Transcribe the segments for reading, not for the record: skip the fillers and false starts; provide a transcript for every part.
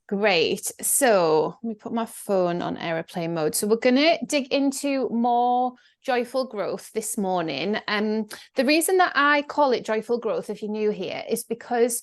Great. So let me put my phone on airplane mode. So we're going to dig into more joyful growth this morning. The reason that I call it joyful growth, if you're new here, is because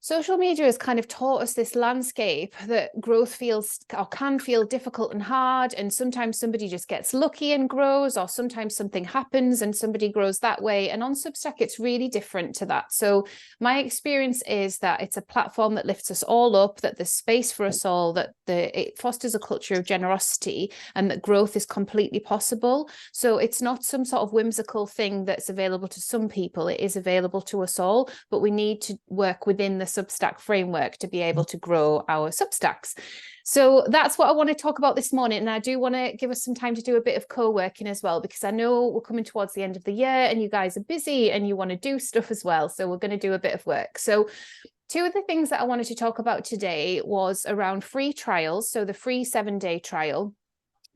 social media has kind of taught us this landscape that growth feels or can feel difficult and hard. And sometimes somebody just gets lucky and grows, or sometimes something happens and somebody grows that way. And on Substack, it's really different to that. So my experience is that it's a platform that lifts us all up, that there's space for us all, that it fosters a culture of generosity, and that growth is completely possible. So it's not some sort of whimsical thing that's available to some people. It is available to us all, but we need to work within the Substack framework to be able to grow our Substacks. So that's what I want to talk about this morning. And I do want to give us some time to do a bit of co-working as well, because I know we're coming towards the end of the year and you guys are busy and you want to do stuff as well. So we're going to do a bit of work. So two of the things that I wanted to talk about today was around free trials. So the free 7-day trial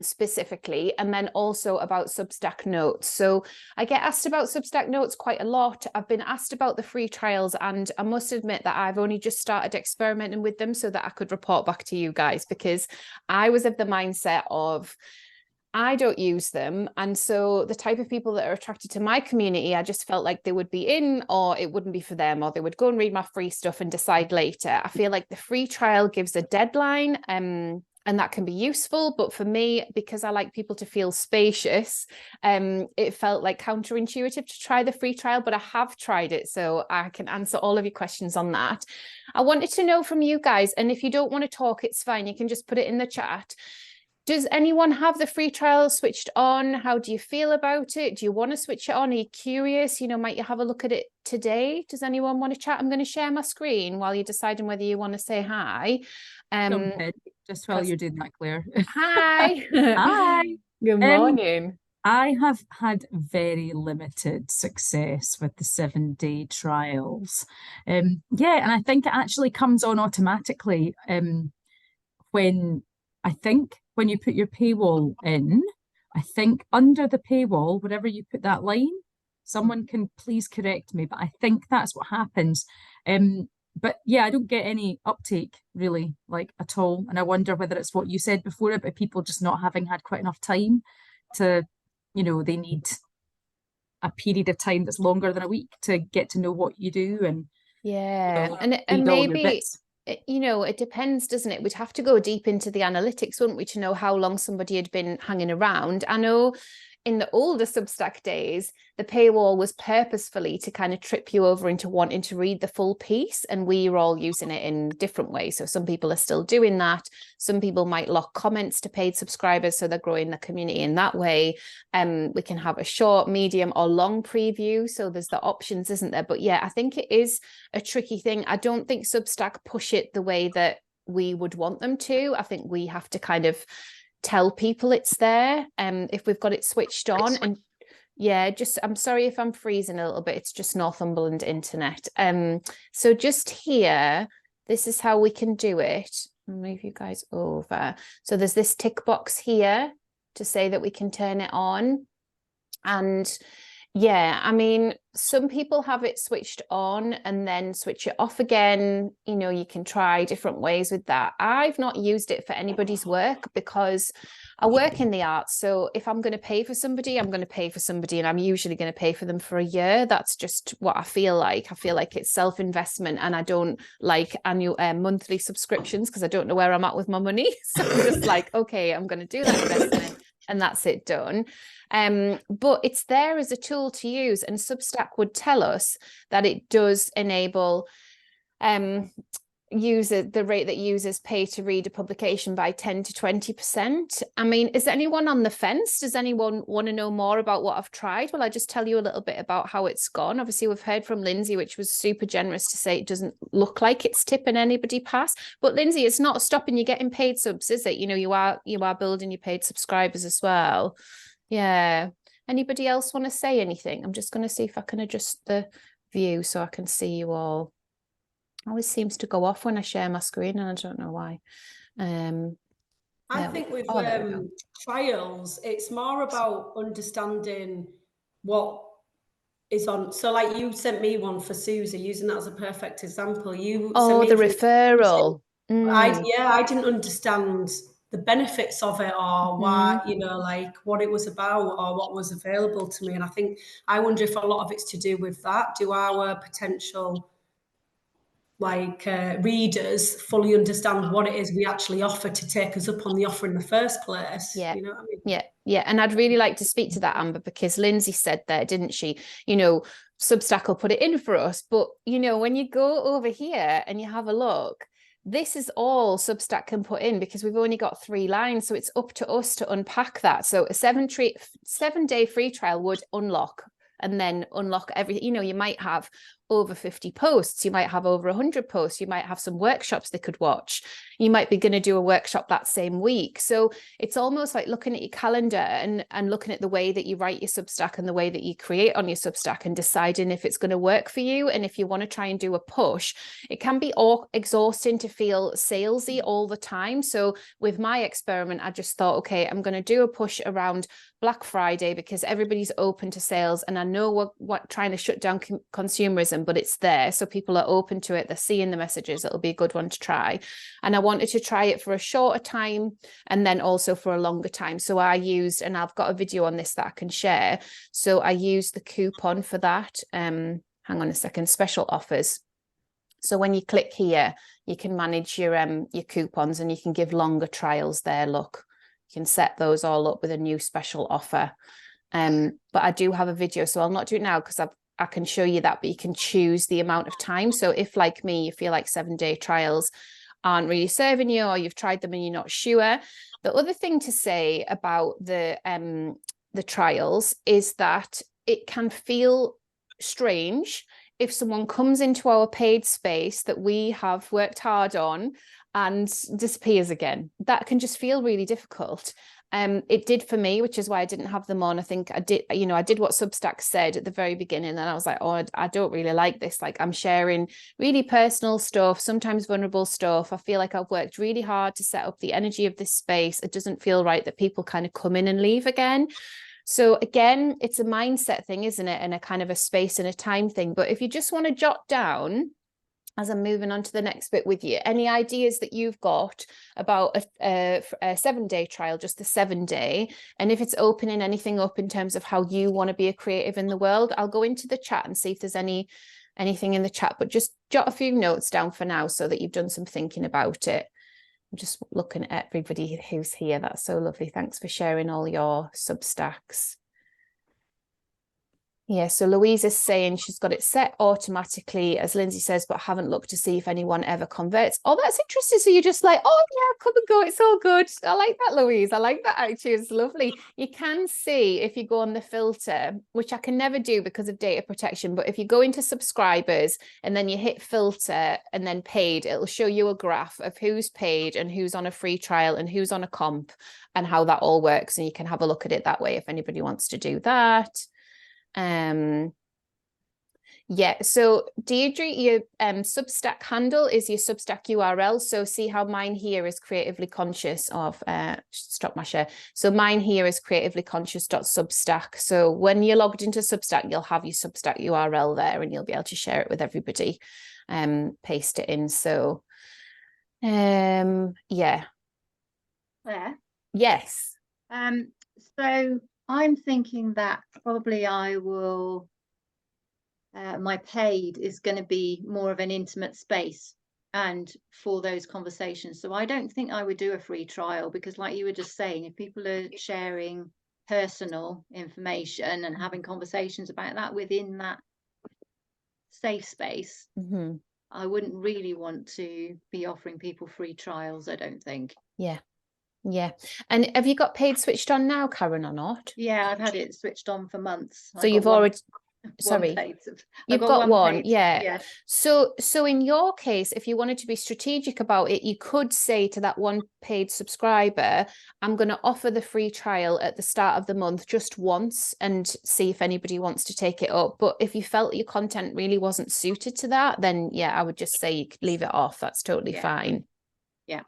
specifically, and then also about Substack notes. So I get asked about Substack notes quite a lot. I've been asked about the free trials, and I must admit that I've only just started experimenting with them so that I could report back to you guys, because I was of the mindset of I don't use them. And so the type of people that are attracted to my community, I just felt like they would be in, or it wouldn't be for them, or they would go and read my free stuff and decide later. I feel like the free trial gives a deadline, and that can be useful. But for me, because I like people to feel spacious, it felt like counterintuitive to try the free trial, but I have tried it, so I can answer all of your questions on that. I wanted to know from you guys, and if you don't want to talk, it's fine. You can just put it in the chat. Does anyone have the free trial switched on? How do you feel about it? Do you want to switch it on? Are you curious? Might you have a look at it today? Does anyone want to chat? I'm going to share my screen while you're deciding whether you want to say hi. Just while you're doing that, Claire. Hi. Hi. Good morning. I have had very limited success with the 7-day trials. And I think it actually comes on automatically when you put your paywall in. I think under the paywall, wherever you put that line, someone can please correct me, but I think that's what happens. But yeah, I don't get any uptake really, like, at all. And I wonder whether it's what you said before about people just not having had quite enough time to, they need a period of time that's longer than a week to get to know what you do and and maybe it depends, doesn't it? We'd have to go deep into the analytics, wouldn't we, to know how long somebody had been hanging around. I know in the older Substack days, the paywall was purposefully to kind of trip you over into wanting to read the full piece, and we are all using it in different ways. So some people are still doing that. Some people might lock comments to paid subscribers, so they're growing the community in that way. We can have a short, medium, or long preview. So there's the options, isn't there? But yeah, I think it is a tricky thing. I don't think Substack push it the way that we would want them to. I think we have to kind of tell people it's there, if we've got it switched on. And yeah, I'm sorry if I'm freezing a little bit, it's just Northumberland internet. So just here, this is how we can do it. I'll move you guys over. So there's this tick box here to say that we can turn it on. And yeah, I mean, some people have it switched on and then switch it off again. You can try different ways with that. I've not used it for anybody's work because I work in the arts. So if I'm going to pay for somebody, I'm going to pay for somebody, and I'm usually going to pay for them for a year. That's just what I feel like. I feel like it's self-investment, and I don't like annual monthly subscriptions because I don't know where I'm at with my money. So I'm just like, okay, I'm going to do that investment. And that's it, done. But it's there as a tool to use, and Substack would tell us that it does enable the rate that users pay to read a publication by 10 to 20%. I mean, is anyone on the fence? Does anyone want to know more about what I've tried? Well, I just tell you a little bit about how it's gone. Obviously, we've heard from Lindsay, which was super generous to say it doesn't look like it's tipping anybody past. But Lindsay, it's not stopping you getting paid subs, is it? You are building your paid subscribers as well. Yeah. Anybody else want to say anything? I'm just going to see if I can adjust the view so I can see you all. Always seems to go off when I share my screen, and I don't know why. I think with trials, it's more about understanding what is on. So like you sent me one for Susie, using that as a perfect example. You Oh, sent me the referral. I didn't understand the benefits of it, or why, like what it was about or what was available to me. And I wonder if a lot of it's to do with that. Do our potential readers fully understand what it is we actually offer to take us up on the offer in the first place? Yeah. You know what I mean? Yeah. And I'd really like to speak to that, Amber, because Lindsay said there, didn't she? Substack will put it in for us. But, when you go over here and you have a look, this is all Substack can put in, because we've only got 3 lines. So it's up to us to unpack that. So a 7-day free trial would unlock and then unlock everything. You might have over 50 posts. You might have over 100 posts. You might have some workshops they could watch. You might be going to do a workshop that same week. So it's almost like looking at your calendar and looking at the way that you write your Substack and the way that you create on your Substack and deciding if it's going to work for you. And if you want to try and do a push, it can be all exhausting to feel salesy all the time. So with my experiment, I just thought, okay, I'm going to do a push around Black Friday because everybody's open to sales, and I know we're trying to shut down consumerism, but it's there, so people are open to it. They're seeing the messages. It'll be a good one to try. And I wanted to try it for a shorter time and then also for a longer time. So I used, and I've got a video on this that I can share. So I used the coupon for that. Hang on a second, special offers. So when you click here, you can manage your coupons, and you can give longer trials there. Look, you can set those all up with a new special offer. But I do have a video, so I'll not do it now because I can show you that, but you can choose the amount of time. So if, like me, you feel like 7-day trials aren't really serving you, or you've tried them and you're not sure. The other thing to say about the trials is that it can feel strange if someone comes into our paid space that we have worked hard on and disappears again. That can just feel really difficult. It did for me, which is why I didn't have them on. I think I did what Substack said at the very beginning, and I was like, oh, I don't really like this. Like, I'm sharing really personal stuff, sometimes vulnerable stuff. I feel like I've worked really hard to set up the energy of this space. It doesn't feel right that people kind of come in and leave again. So again, it's a mindset thing, isn't it? And a kind of a space and a time thing. But if you just want to jot down, as I'm moving on to the next bit with you, any ideas that you've got about a 7-day trial, just the 7-day, and if it's opening anything up in terms of how you want to be a creative in the world, I'll go into the chat and see if there's anything in the chat, but just jot a few notes down for now so that you've done some thinking about it. I'm just looking at everybody who's here. That's so lovely. Thanks for sharing all your Substacks. Yeah, so Louise is saying she's got it set automatically, as Lindsay says, but haven't looked to see if anyone ever converts. Oh, that's interesting. So you're just like, oh yeah, come and go. It's all good. I like that, Louise. I like that actually. It's lovely. You can see if you go on the filter, which I can never do because of data protection. But if you go into subscribers and then you hit filter and then paid, it'll show you a graph of who's paid and who's on a free trial and who's on a comp and how that all works. And you can have a look at it that way if anybody wants to do that. Yeah, so Deirdre, your Substack handle is your Substack URL. So see how mine here is creatively conscious of stop my share. So mine here is creatively conscious.substack. So when you're logged into Substack, you'll have your Substack URL there and you'll be able to share it with everybody, paste it in. So yeah. There. Yes. So I'm thinking that probably I will, my paid is going to be more of an intimate space and for those conversations. So I don't think I would do a free trial because, like you were just saying, if people are sharing personal information and having conversations about that within that safe space, I wouldn't really want to be offering people free trials, I don't think. Yeah. Yeah. And have you got paid switched on now, Karen, or not? Yeah, I've had it switched on for months. So you've already, sorry, you've got one. Yeah. Yeah. So in your case, if you wanted to be strategic about it, you could say to that one paid subscriber, I'm going to offer the free trial at the start of the month just once and see if anybody wants to take it up. But if you felt your content really wasn't suited to that, then yeah, I would just say you could leave it off. That's totally fine. Yeah.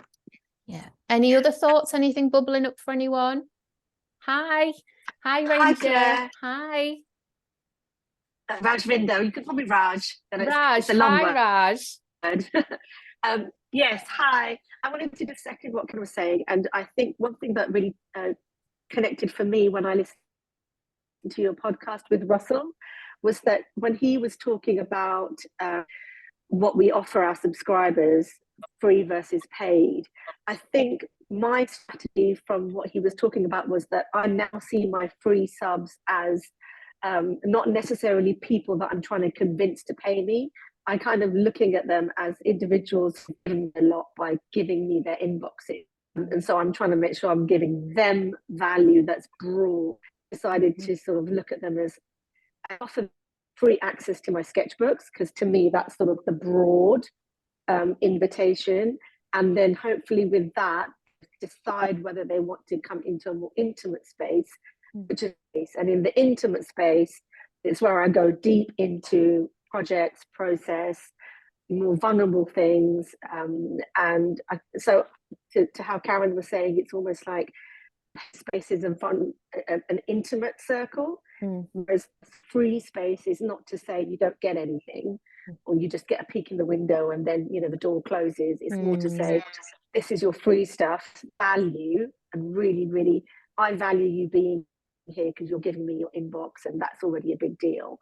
Yeah. Any other thoughts? Anything bubbling up for anyone? Hi, Ranger. Claire. Hi. Rajvinder. You could call me Raj. Raj, hi, Raj. Yes, hi. I wanted to just second what Ken was saying, and I think one thing that really connected for me when I listened to your podcast with Russell was that when he was talking about what we offer our subscribers, free versus paid, I think my strategy from what he was talking about was that I now see my free subs as not necessarily people that I'm trying to convince to pay me. I kind of looking at them as individuals who give me a lot by giving me their inboxes. And so I'm trying to make sure I'm giving them value that's broad. Decided to sort of look at them as, I offer free access to my sketchbooks, because to me that's sort of the broad invitation. And then hopefully with that, decide whether they want to come into a more intimate space, which is, and in the intimate space, it's where I go deep into projects, process, more vulnerable things. So to how Karen was saying, it's almost like spaces of an intimate circle, whereas free space is not to say you don't get anything, or you just get a peek in the window and then the door closes. It's more to say, this is your free stuff, value, and really, really, I value you being here because you're giving me your inbox, and that's already a big deal.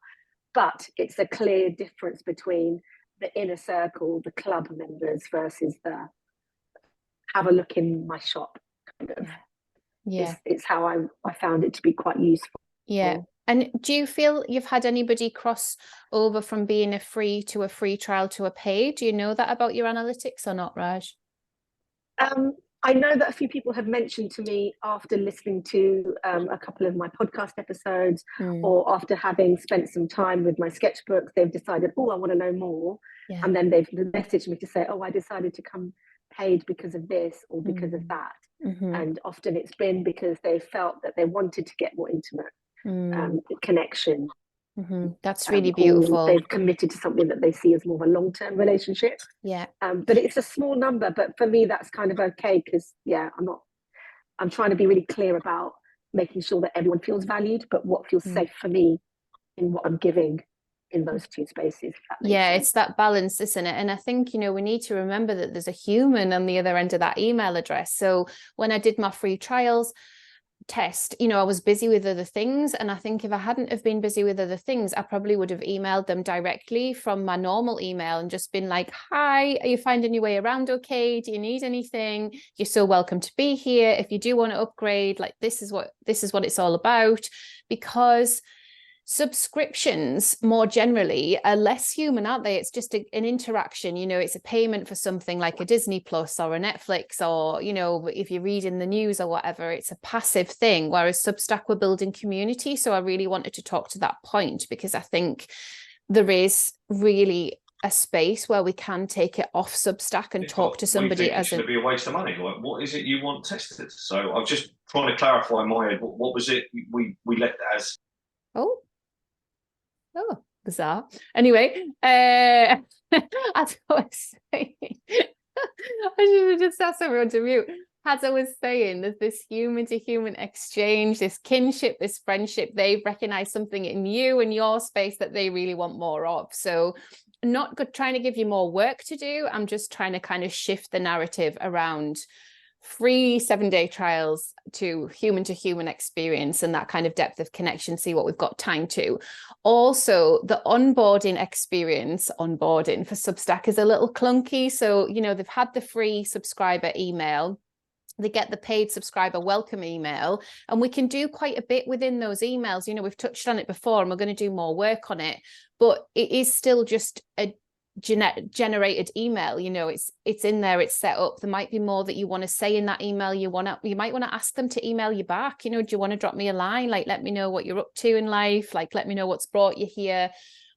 But it's a clear difference between the inner circle, the club members, versus the have a look in my shop kind of. Yeah. It's how I found it to be quite useful. Yeah. And do you feel you've had anybody cross over from being a free to a free trial to a paid? Do you know that about your analytics or not, Raj? I know that a few people have mentioned to me after listening to a couple of my podcast episodes, or after having spent some time with my sketchbooks, they've decided, oh, I want to know more. Yeah. And then they've messaged me to say, oh, I decided to come paid because of this or because of that. And often it's been because they felt that they wanted to get more intimate connection. That's really beautiful. They've committed to something that they see as more of a long-term relationship. Yeah. But it's a small number, but for me that's kind of okay, because I'm trying to be really clear about making sure that everyone feels valued, but what feels safe for me in what I'm giving in those two spaces. Yeah, it's that balance, isn't it? And I think, we need to remember that there's a human on the other end of that email address. So when I did my free trials test, I was busy with other things, and I think if I hadn't have been busy with other things, I probably would have emailed them directly from my normal email and just been like, hi, are you finding your way around okay? Do you need anything? You're so welcome to be here. If you do want to upgrade, like this is what it's all about. Because subscriptions more generally are less human, aren't they? It's just an interaction, it's a payment for something like a Disney Plus or a Netflix, or if you read in the news or whatever, it's a passive thing, whereas Substack, we're building community. So I really wanted to talk to that point, because I think there is really a space where we can take it off Substack and talk to somebody as it's going to be a waste of money. Like, what is it you want tested? So I'm just trying to clarify in my head, what was it we left as? Oh, bizarre. Anyway, as I was saying, I should have just asked everyone to mute. As I was saying, there's this human to human exchange, this kinship, this friendship. They've recognized something in you and your space that they really want more of. So not good trying to give you more work to do. I'm just trying to kind of shift the narrative around free 7-day trials to human experience and that kind of depth of connection, see what we've got time to. Also, the onboarding experience, for Substack is a little clunky. So, they've had the free subscriber email, they get the paid subscriber welcome email, and we can do quite a bit within those emails. We've touched on it before and we're going to do more work on it, but it is still just a generated email. It's in there, it's set up. There might be more that you want to say in that email. You might want to ask them to email you back. Do you want to drop me a line, like let me know what you're up to in life, like let me know what's brought you here.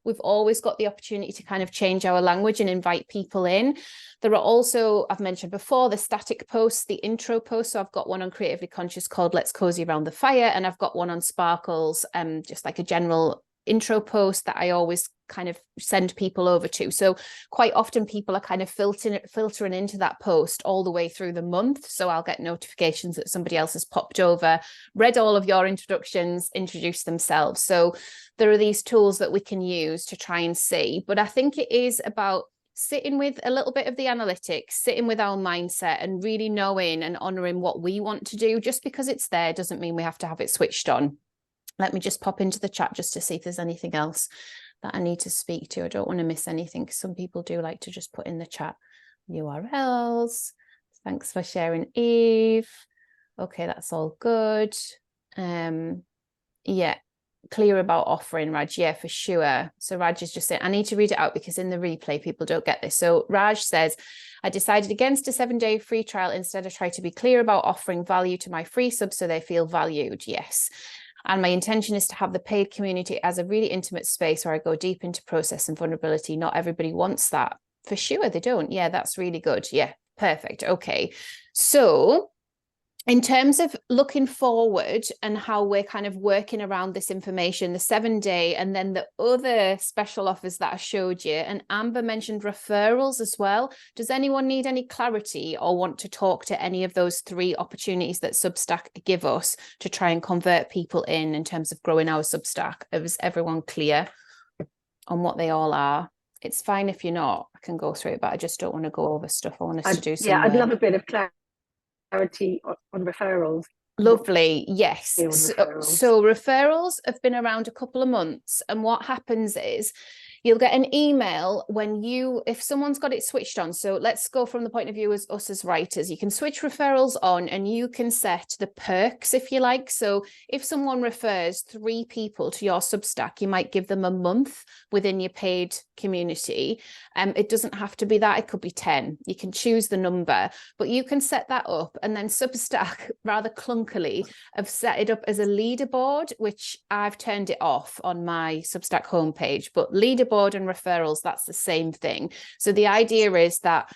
We've always got the opportunity to kind of change our language and invite people in. There are also, I've mentioned before, the static posts, the intro posts. So I've got one on Creatively Conscious called Let's Cozy Around the Fire, and I've got one on Sparkles, just like a general intro post that I always kind of send people over to. So quite often people are kind of filtering into that post all the way through the month. So I'll get notifications that somebody else has popped over, read all of your introductions, introduced themselves. So there are these tools that we can use to try and see. But I think it is about sitting with a little bit of the analytics, sitting with our mindset and really knowing and honoring what we want to do. Just because it's there doesn't mean we have to have it switched on. Let me just pop into the chat just to see if there's anything else that I need to speak to. I don't want to miss anything, because some people do like to just put in the chat URLs. Thanks for sharing, Eve. Okay, that's all good. Yeah, clear about offering, Raj. Yeah, for sure. So Raj is just saying, I need to read it out because in the replay people don't get this. So Raj says, I decided against a 7-day free trial. Instead, I try to be clear about offering value to my free subs so they feel valued. Yes. And my intention is to have the paid community as a really intimate space where I go deep into process and vulnerability. Not everybody wants that. For sure, they don't. Yeah, that's really good. Yeah, perfect. Okay. So in terms of looking forward and how we're kind of working around this information, the 7-day and then the other special offers that I showed you, and Amber mentioned referrals as well. Does anyone need any clarity or want to talk to any of those 3 opportunities that Substack give us to try and convert people in terms of growing our Substack? Is everyone clear on what they all are? It's fine if you're not. I can go through it, but I just don't want to go over stuff. I want us to do some I'd love a bit of clarity on referrals. Lovely. Yes. Referrals. So referrals have been around a couple of months. And what happens is you'll get an email if someone's got it switched on. So let's go from the point of view as us as writers. You can switch referrals on and you can set the perks if you like. So if someone refers 3 people to your Substack, you might give them a month within your paid community. It doesn't have to be that. It could be 10. You can choose the number, but you can set that up. And then Substack, rather clunkily, have set it up as a leaderboard, which I've turned it off on my Substack homepage. But leaderboard and referrals, that's the same thing. So the idea is that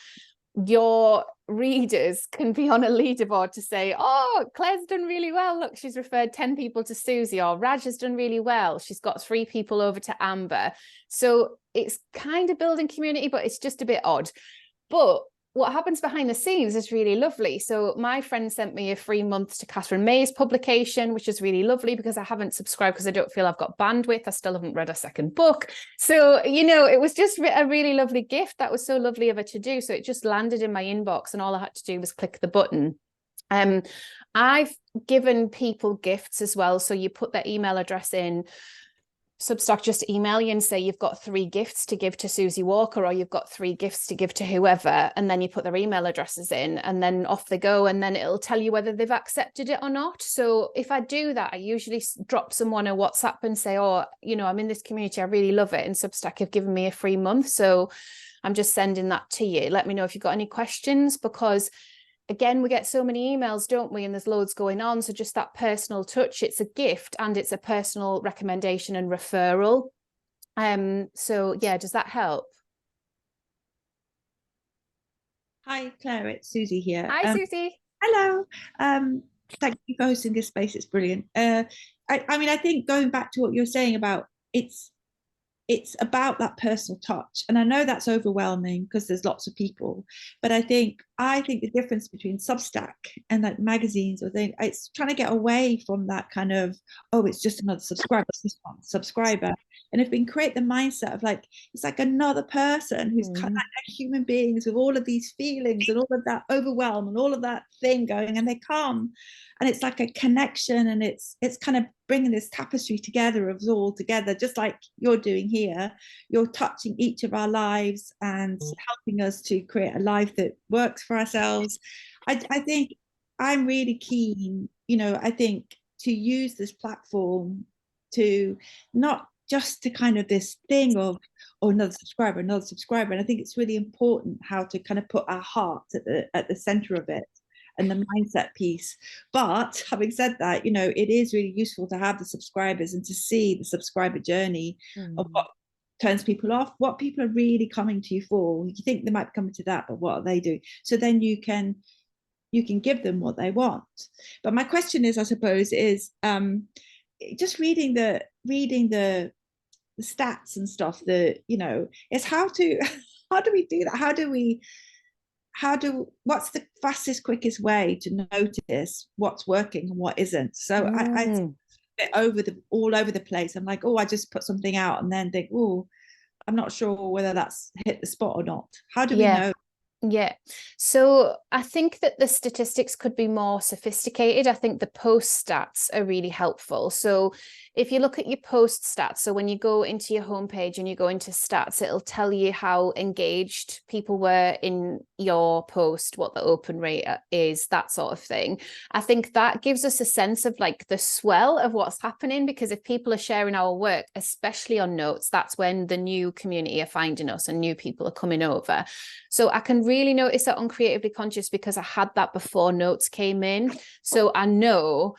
your readers can be on a leaderboard to say, oh, Claire's done really well. Look, she's referred 10 people to Susie, or Raj has done really well. She's got 3 people over to Amber. So it's kind of building community, but it's just a bit odd. But what happens behind the scenes is really lovely. So my friend sent me a free month to Catherine May's publication, which is really lovely because I haven't subscribed because I don't feel I've got bandwidth. I still haven't read a second book. So, it was just a really lovely gift. That was so lovely of her to do. So it just landed in my inbox and all I had to do was click the button. I've given people gifts as well. So you put their email address in. Substack just email you and say you've got 3 gifts to give to Susie Walker, or you've got 3 gifts to give to whoever, and then you put their email addresses in and then off they go, and then it'll tell you whether they've accepted it or not. So if I do that, I usually drop someone a WhatsApp and say, oh, I'm in this community, I really love it, and Substack have given me a free month, so I'm just sending that to you. Let me know if you've got any questions, because again, we get so many emails, don't we? And there's loads going on. So just that personal touch, it's a gift and it's a personal recommendation and referral. So yeah, does that help? Hi, Claire, it's Susie here. Hi, Susie. Hello. Thank you for hosting this space. It's brilliant. I think going back to what you're saying about it's about that personal touch, and I know that's overwhelming because there's lots of people, but I think the difference between Substack and like magazines or things, it's trying to get away from that kind of, oh, it's just another subscriber, and if we can create the mindset of like, it's like another person who's kind of like human beings with all of these feelings and all of that overwhelm and all of that thing going, and they come and it's like a connection, and it's kind of bringing this tapestry together of us all together, just like you're doing here. You're touching each of our lives and helping us to create a life that works for ourselves. I think I'm really keen, I think, to use this platform to not just to kind of this thing of, oh, another subscriber. And I think it's really important how to kind of put our heart at the center of it and the mindset piece. But having said that, it is really useful to have the subscribers and to see the subscriber journey of what turns people off, what people are really coming to you for. You think they might be coming to that, but what are they doing? So then you can give them what they want. But my question is, I suppose, is just reading the stats and stuff, it's how do we do that? What's the fastest, quickest way to notice what's working and what isn't? So I all over the place. I'm like, oh, I just put something out and then think, oh, I'm not sure whether that's hit the spot or not. How do we know? Yeah, so I think that the statistics could be more sophisticated. I think the post stats are really helpful. So if you look at your post stats, so when you go into your homepage and you go into stats, it'll tell you how engaged people were in your post, what the open rate is, that sort of thing. I think that gives us a sense of like the swell of what's happening, because if people are sharing our work, especially on Notes, that's when the new community are finding us and new people are coming over. So I can really notice that on Creatively Conscious because I had that before Notes came in. So I know,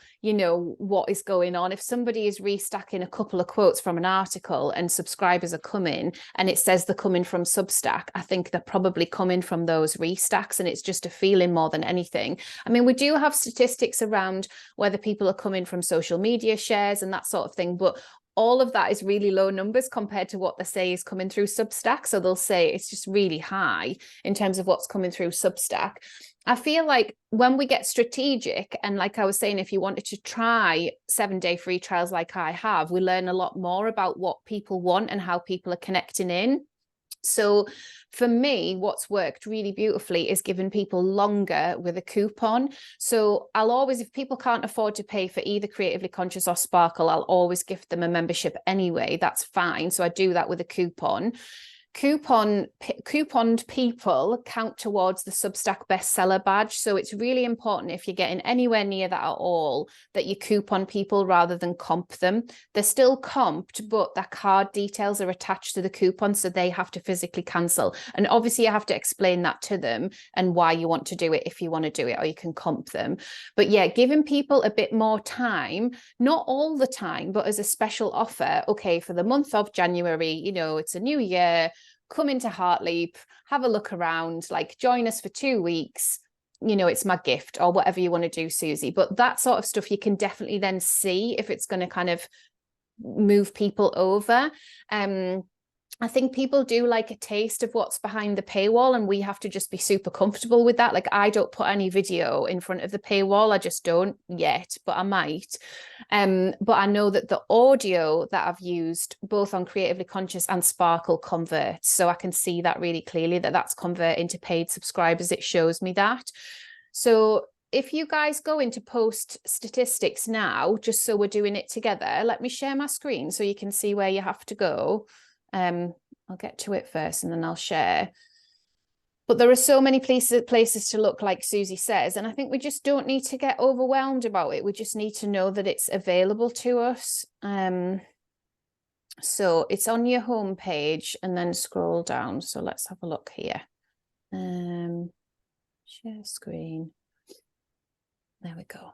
what is going on. If somebody is restacking a couple of quotes from an article and subscribers are coming and it says they're coming from Substack, I think they're probably coming from those restacks, and it's just a feeling more than anything. I mean, we do have statistics around whether people are coming from social media shares and that sort of thing, but all of that is really low numbers compared to what they say is coming through Substack. So they'll say it's just really high in terms of what's coming through Substack. I feel like when we get strategic, and like I was saying, if you wanted to try 7-day free trials like I have, we learn a lot more about what people want and how people are connecting in. So for me, what's worked really beautifully is giving people longer with a coupon. So I'll always, if people can't afford to pay for either Creatively Conscious or Sparkle, I'll always gift them a membership anyway. That's fine. So I do that with a coupon. Couponed people count towards the Substack bestseller badge. So it's really important, if you're getting anywhere near that at all, that you coupon people rather than comp them. They're still comped, but their card details are attached to the coupon, so they have to physically cancel. And obviously you have to explain that to them and why you want to do it if you want to do it, or you can comp them. But yeah, giving people a bit more time, not all the time, but as a special offer. Okay, for the month of January, it's a new year, come into Heartleap, have a look around, like join us for 2 weeks, it's my gift, or whatever you want to do, Susie. But that sort of stuff, you can definitely then see if it's going to kind of move people over. I think people do like a taste of what's behind the paywall, and we have to just be super comfortable with that. Like, I don't put any video in front of the paywall. I just don't yet, but I might. But I know that the audio that I've used both on Creatively Conscious and Sparkle converts. So I can see that really clearly, that that's converting to paid subscribers. It shows me that. So if you guys go into post statistics now, just so we're doing it together, let me share my screen so you can see where you have to go. I'll get to it first and then I'll share. But there are so many places to look, like Susie says, and I think we just don't need to get overwhelmed about it. We just need to know that it's available to us. So it's on your home page and then scroll down. So let's have a look here. Share screen. There we go.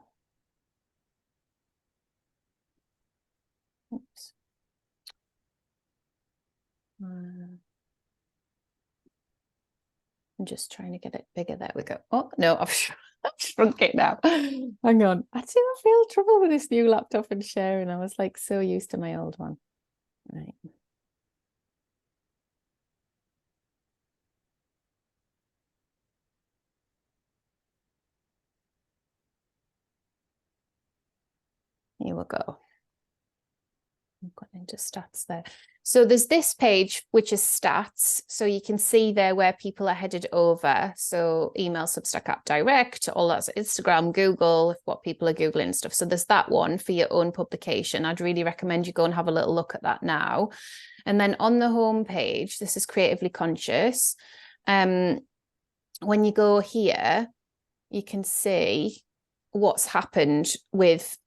Oops. I'm just trying to get it bigger. There we go. Oh no, I've shrunk it now. Hang on. I feel trouble with this new laptop and sharing. I was like so used to my old one. Right. Here we go. I've got into stats there. So there's this page, which is stats. So you can see there where people are headed over. So email, Substack app direct, all that's Instagram, Google, what people are Googling and stuff. So there's that one for your own publication. I'd really recommend you go and have a little look at that now. And then on the home page, this is Creatively Conscious. When you go here, you can see what's happened with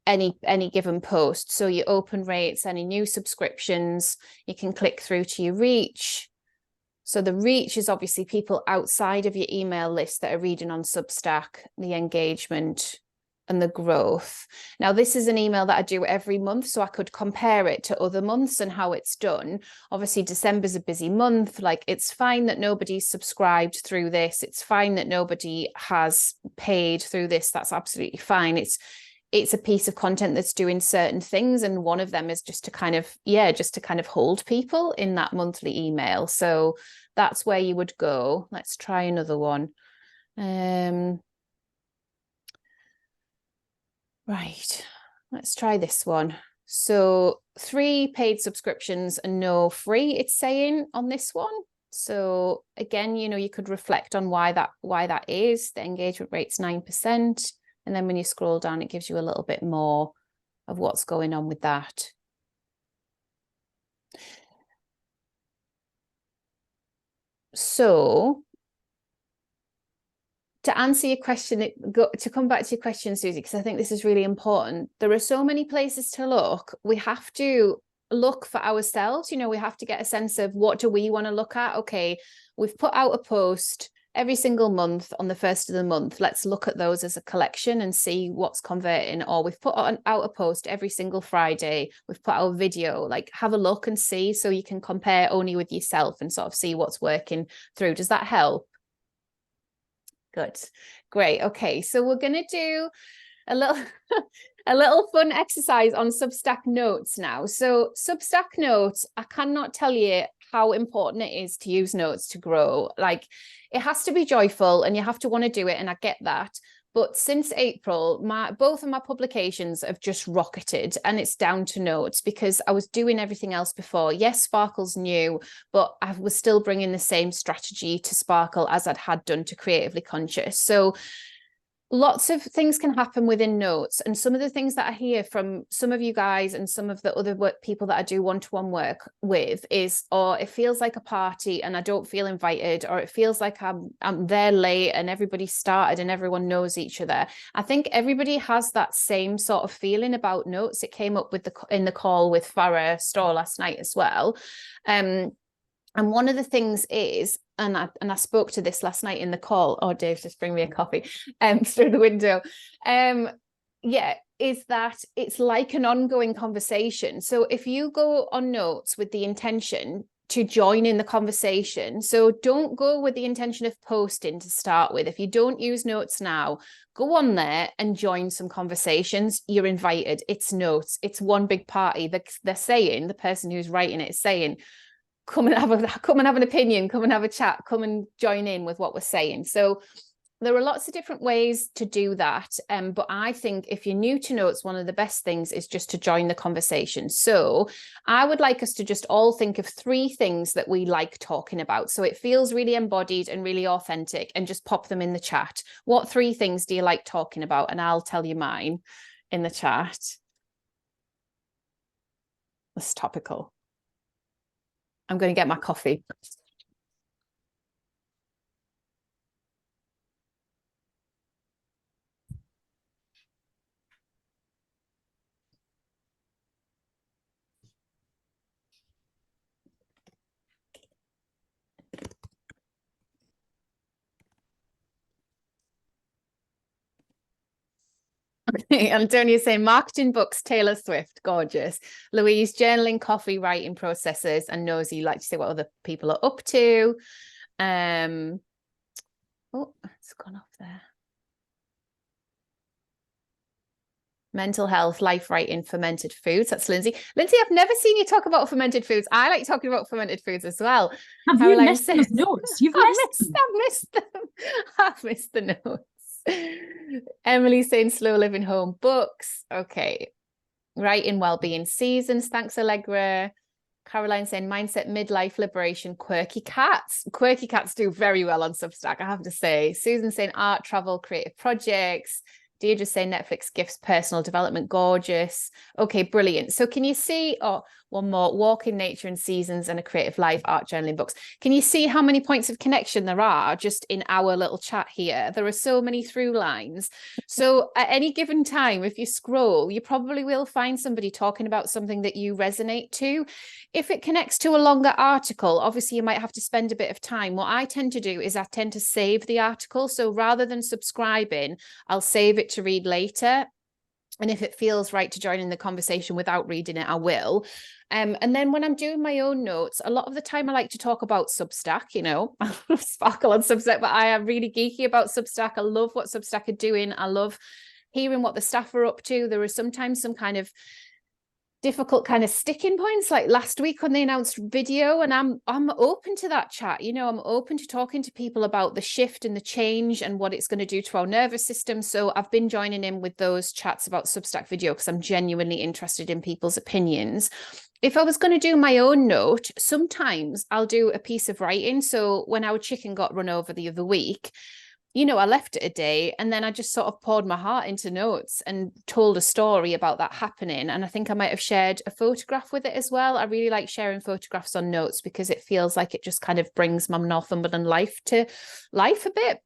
any given post. So your open rates, any new subscriptions, you can click through to your reach. So the reach is obviously people outside of your email list that are reading on Substack, the engagement and the growth. Now, this is an email that I do every month, so I could compare it to other months and how it's done. Obviously, December's a busy month. Like, it's fine that nobody's subscribed through this. It's fine that nobody has paid through this. That's absolutely fine. it's a piece of content that's doing certain things, and one of them is just to kind of hold people in that monthly email. So that's where you would go. Let's try another one. Right, let's try this one. So 3 paid subscriptions and no free, it's saying on this one. So again, you know, you could reflect on why that is. The engagement rate's 9%. And then when you scroll down, it gives you a little bit more of what's going on with that. So to answer your question, to come back to your question, Susie, because I think this is really important. There are so many places to look. We have to look for ourselves. You know, we have to get a sense of, what do we want to look at? Okay, we've put out a post every single month on the first of the month. Let's look at those as a collection and see what's converting. Or we've put out a post every single Friday. We've put out a video. Like, have a look and see, so you can compare only with yourself and sort of see what's working through. Does that help? Good, great. Okay, so we're going to do a little fun exercise on Substack notes now. So Substack notes, I cannot tell you how important it is to use notes to grow. Like, it has to be joyful and you have to want to do it, and I get that. But since April, both of my publications have just rocketed, and it's down to notes, because I was doing everything else before. Yes, Sparkle's new, but I was still bringing the same strategy to Sparkle as I'd had done to Creatively Conscious. So lots of things can happen within notes. And some of the things that I hear from some of you guys and some of the other people that I do one-to-one work with is, or it feels like a party and I don't feel invited, or it feels like I'm there late and everybody started and everyone knows each other. I think everybody has that same sort of feeling about notes. It came up with in the call with Farah Storr last night as well. And one of the things is, and I spoke to this last night in the call. Oh, Dave, just bring me a coffee through the window. Yeah, is that it's like an ongoing conversation. So if you go on notes with the intention to join in the conversation, so don't go with the intention of posting to start with. If you don't use notes now, go on there and join some conversations. You're invited. It's notes. It's one big party. They're saying, the person who's writing it is saying, come and have an opinion, come and have a chat, come and join in with what we're saying. So there are lots of different ways to do that. But I think if you're new to notes, one of the best things is just to join the conversation. So I would like us to just all think of 3 things that we like talking about, so it feels really embodied and really authentic, and just pop them in the chat. What 3 things do you like talking about? And I'll tell you mine in the chat. That's topical. I'm going to get my coffee. Okay, Antonia's saying marketing books, Taylor Swift, gorgeous. Louise, journaling, coffee, writing processes, and Nosy, like to see what other people are up to. Oh, it's gone off there. Mental health, life writing, fermented foods. That's Lindsay. Lindsay, I've never seen you talk about fermented foods. I like talking about fermented foods as well. Have you missed those notes? You've missed them. I've missed the notes. Emily saying slow living home books. Okay. Writing, well-being, seasons. Thanks, Allegra. Caroline saying mindset, midlife, liberation, quirky cats. Quirky cats do very well on Substack, I have to say. Susan saying art, travel, creative projects. Deirdre saying Netflix gifts, personal development, gorgeous. Okay, brilliant. So can you see, one more, walking, nature and seasons, and a creative life, art, journaling, books. Can you see how many points of connection there are just in our little chat here? There are so many through lines. So at any given time, if you scroll, you probably will find somebody talking about something that you resonate to. If it connects to a longer article, obviously you might have to spend a bit of time. What I tend to do is I tend to save the article. So rather than subscribing, I'll save it to read later. And if it feels right to join in the conversation without reading it, I will. And then when I'm doing my own notes, a lot of the time I like to talk about Substack, you know, Sparkle on Substack, but I am really geeky about Substack. I love what Substack are doing. I love hearing what the staff are up to. There are sometimes some kind of difficult kind of sticking points, like last week when they announced video, and I'm open to that chat. You know, I'm open to talking to people about the shift and the change and what it's going to do to our nervous system. So I've been joining in with those chats about Substack video because I'm genuinely interested in people's opinions. If I was going to do my own note, sometimes I'll do a piece of writing. So when our chicken got run over the other week, you know, I left it a day and then I just sort of poured my heart into notes and told a story about that happening. And I think I might have shared a photograph with it as well. I really like sharing photographs on notes because it feels like it just kind of brings my Northumberland life to life a bit.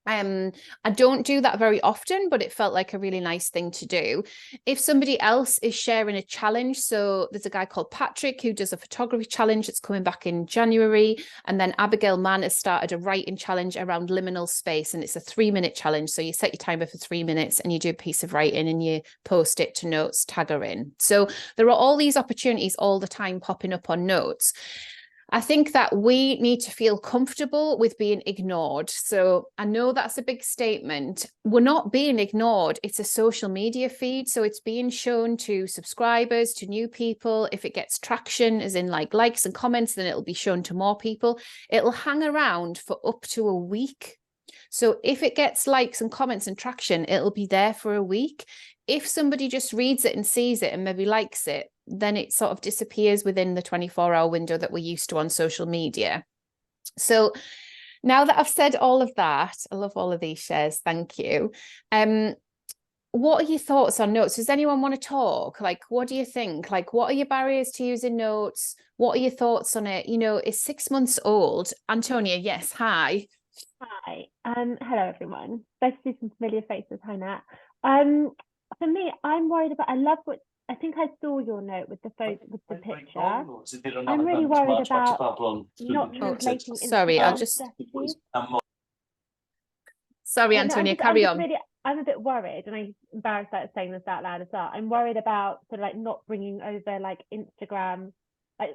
I don't do that very often, but it felt like a really nice thing to do. If somebody else is sharing a challenge, so there's a guy called Patrick who does a photography challenge that's coming back in January, and then Abigail Mann has started a writing challenge around liminal space, and it's a 3-minute challenge. So you set your timer for 3 minutes and you do a piece of writing and you post it to notes, tag her in. So there are all these opportunities all the time popping up on notes. I think that we need to feel comfortable with being ignored. So I know that's a big statement. We're not being ignored. It's a social media feed. So it's being shown to subscribers, to new people. If it gets traction, as in like likes and comments, then it'll be shown to more people. It'll hang around for up to a week. So if it gets likes and comments and traction, it'll be there for a week. If somebody just reads it and sees it and maybe likes it, then it sort of disappears within the 24-hour window that we're used to on social media. So now that I've said all of that, I love all of these shares. Thank you. What are your thoughts on notes? Does anyone want to talk? Like, what do you think? Like, what are your barriers to using notes? What are your thoughts on it? You know, it's 6 months old. Antonia, yes, hi. Hi. Hello, everyone. Nice to see some familiar faces. Hi, Nat. For me, I'm worried about, I think I saw your note with the photo, with the picture. I'm really worried about not translating. Sorry, I'll just... Sorry, Antonia, carry on. I'm a bit worried, and I'm embarrassed about saying this out loud as well. I'm worried about sort of like not bringing over like Instagram. Like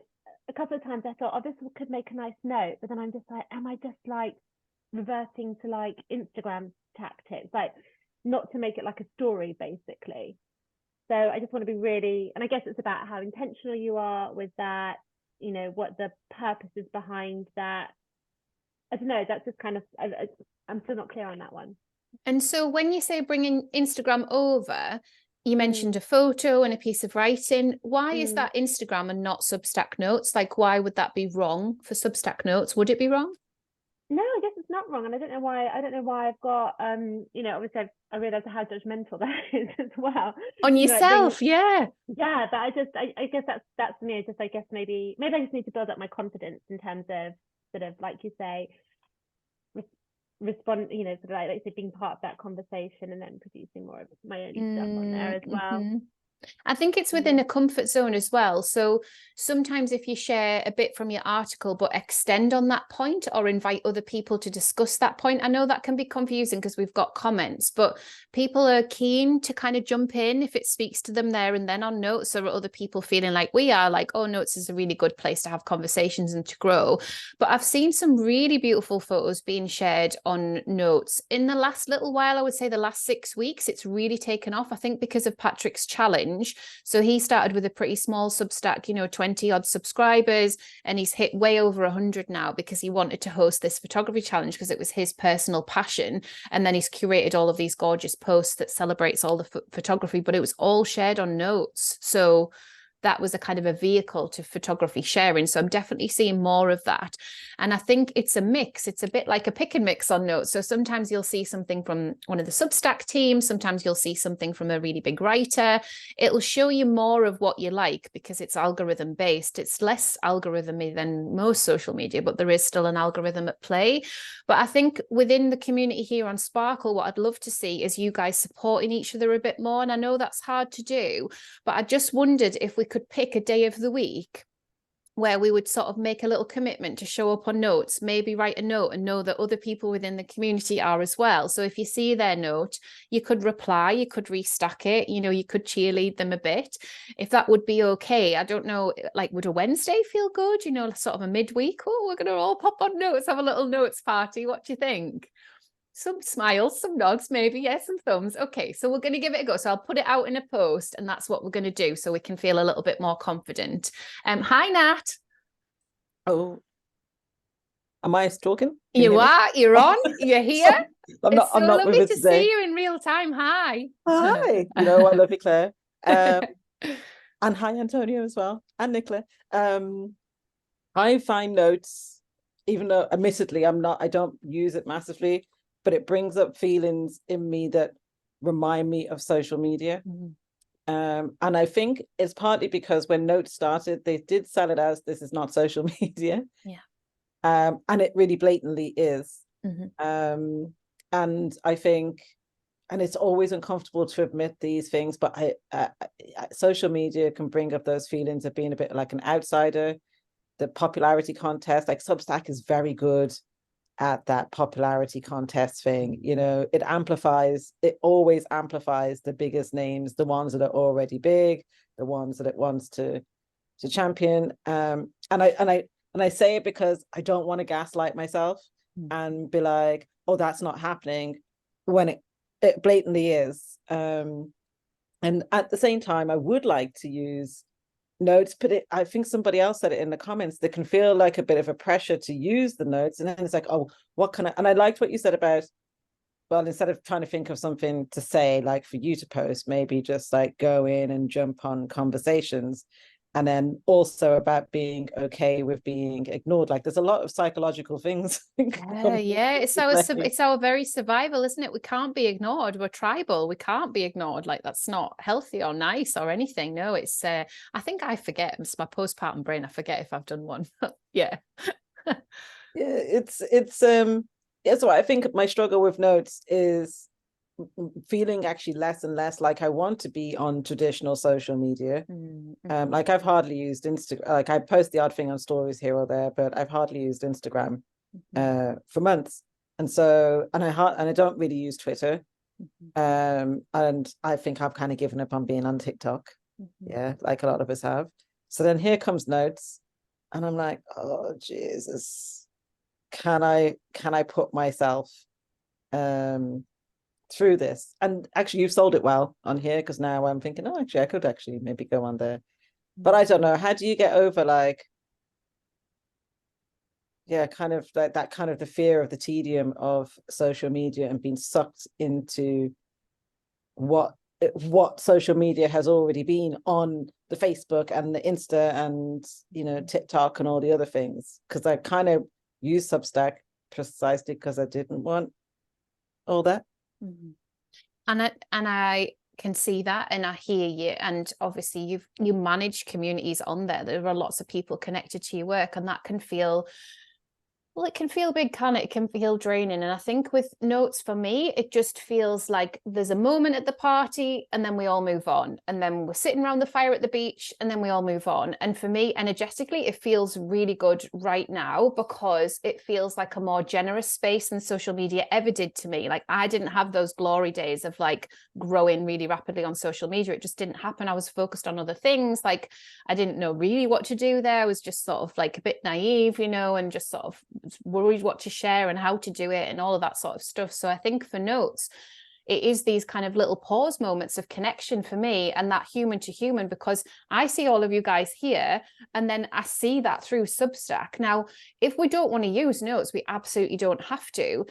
a couple of times I thought, oh, this could make a nice note, but then I'm just like, am I just like reverting to like Instagram tactics, like not to make it like a story, basically. So I just want to be really, and I guess it's about how intentional you are with that, you know, what the purpose is behind that. I don't know, that's just kind of, I'm still not clear on that one. And so when you say bringing Instagram over, you mentioned a photo and a piece of writing. Why is that Instagram and not Substack notes? Like, why would that be wrong for Substack notes? Would it be wrong? No, I guess it's not wrong, and I don't know why I've got you know, obviously I realize how judgmental that is as well on yourself. You know, yeah, but I guess that's me. Just I guess maybe I just need to build up my confidence in terms of sort of, like you say, respond, you know, sort of like say being part of that conversation and then producing more of my own stuff on there as well. I think it's within a comfort zone as well. So sometimes if you share a bit from your article, but extend on that point or invite other people to discuss that point, I know that can be confusing because we've got comments, but people are keen to kind of jump in if it speaks to them there and then on notes, or other people feeling like we are, like, oh, notes is a really good place to have conversations and to grow. But I've seen some really beautiful photos being shared on notes in the last little while. I would say the last 6 weeks, it's really taken off, I think, because of Patrick's challenge. So he started with a pretty small Substack, you know, 20 odd subscribers, and he's hit way over 100 now because he wanted to host this photography challenge because it was his personal passion. And then he's curated all of these gorgeous posts that celebrates all the photography, but it was all shared on notes. So that was a kind of a vehicle to photography sharing. So I'm definitely seeing more of that. And I think it's a mix. It's a bit like a pick and mix on notes. So sometimes you'll see something from one of the Substack teams. Sometimes you'll see something from a really big writer. It'll show you more of what you like because it's algorithm based. It's less algorithmy than most social media, but there is still an algorithm at play. But I think within the community here on Sparkle, what I'd love to see is you guys supporting each other a bit more. And I know that's hard to do, but I just wondered if we could pick a day of the week where we would sort of make a little commitment to show up on notes, maybe write a note and know that other people within the community are as well. So if you see their note, you could reply, you could restack it, you know, you could cheerlead them a bit, if that would be okay. I don't know, like, would a Wednesday feel good? You know, sort of a midweek, oh, we're going to all pop on notes, have a little notes party. What do you think? some smiles, some nods, maybe, yeah, some thumbs. Okay, so we're going to give it a go. So I'll put it out in a post, and that's what we're going to do so we can feel a little bit more confident. Hi, Nat. Oh, am I talking? You're on, you're here. I'm not lovely with it to today. see you in real time. Hi. Hi. I love you, Claire. And hi, Antonio, as well, and Nicola. I find notes, even though admittedly I don't use it massively, but it brings up feelings in me that remind me of social media. And I think it's partly because when Notes started, they did sell it as this is not social media. Yeah. And it really blatantly is. And I think, and it's always uncomfortable to admit these things, but social media can bring up those feelings of being a bit like an outsider. The popularity contest, like Substack is very good at that popularity contest thing. It always amplifies the biggest names, the ones that are already big, the ones that it wants to champion. And I say it because I don't want to gaslight myself and be like, oh, that's not happening, when it blatantly is. And at the same time, I would like to use notes, but I think somebody else said it in the comments, that can feel like a bit of a pressure to use the notes. And then it's like, oh, what can I, and I liked what you said about, well, instead of trying to think of something to say, like for you to post, maybe just like go in and jump on conversations. And then also about being okay with being ignored. Like there's a lot of psychological things. Yeah. It's our very survival, isn't it? We can't be ignored. We're tribal. We can't be ignored. Like that's not healthy or nice or anything. No, it's I think I forget. It's my postpartum brain. I forget if I've done one. Yeah. It's so I think my struggle with notes is feeling actually less and less like I want to be on traditional social media. Like I've hardly used Instagram. Like I post the odd thing on stories here or there, but I've hardly used Instagram for months. And I don't really use Twitter. And I think I've kind of given up on being on TikTok. Yeah, like a lot of us have. So then here comes Notes, and I'm like, oh Jesus, can I put myself through this? And actually you've sold it well on here, because now I'm thinking, oh, actually I could actually maybe go on there. But I don't know, how do you get over like, kind of like that kind of the fear of the tedium of social media and being sucked into what social media has already been on the Facebook and the Insta and TikTok and all the other things? Because I kind of use Substack precisely because I didn't want all that. And I can see that, and I hear you. And obviously you manage communities on there. There are lots of people connected to your work, and that can feel, well, it can feel big, can it? It can feel draining. And I think with Notes, for me, it just feels like there's a moment at the party and then we all move on. And then we're sitting around the fire at the beach and then we all move on. And for me, energetically, it feels really good right now, because it feels like a more generous space than social media ever did to me. Like I didn't have those glory days of like growing really rapidly on social media. It just didn't happen. I was focused on other things. Like I didn't know really what to do there. I was just sort of like a bit naive, and just sort of worried what to share and how to do it and all of that sort of stuff. So I think for Notes, it is these kind of little pause moments of connection for me, and that human to human, because I see all of you guys here and then I see that through Substack. Now, if we don't want to use Notes, we absolutely don't have to.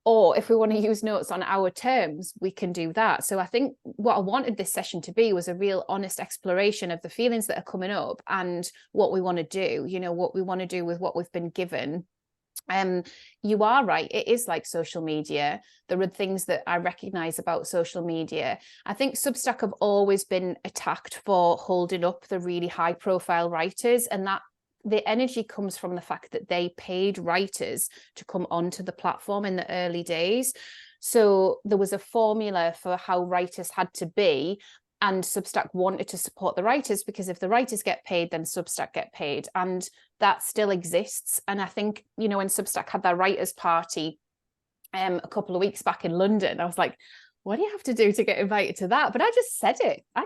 Or if we want to use Notes on our terms, we can do that. So I think what I wanted this session to be was a real honest exploration of the feelings that are coming up and what we want to do, what we want to do with what we've been given. You are right, it is like social media. There are things that I recognize about social media. I think Substack have always been attacked for holding up the really high profile writers, and that the energy comes from the fact that they paid writers to come onto the platform in the early days. So there was a formula for how writers had to be, and Substack wanted to support the writers, because if the writers get paid, then Substack get paid. And that still exists. And I think, when Substack had their writers' party a couple of weeks back in London, I was like, what do you have to do to get invited to that? But I just said it. I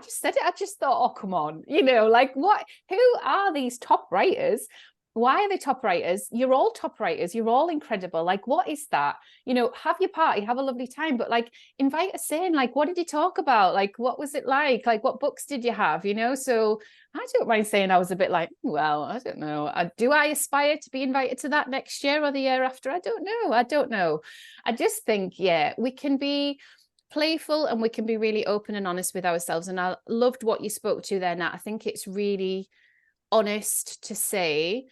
just thought, oh, come on, like what, who are these top writers? Why are they top writers? You're all top writers. You're all incredible. Like, what is that? You know, have your party, have a lovely time, but like invite us in. Like, what did you talk about? Like, what was it like? Like, what books did you have? You know, so I don't mind saying I was a bit like, well, I don't know. Do I aspire to be invited to that next year or the year after? I don't know. I don't know. I just think, yeah, we can be playful and we can be really open and honest with ourselves. And I loved what you spoke to there, Nat. I think it's really honest to say,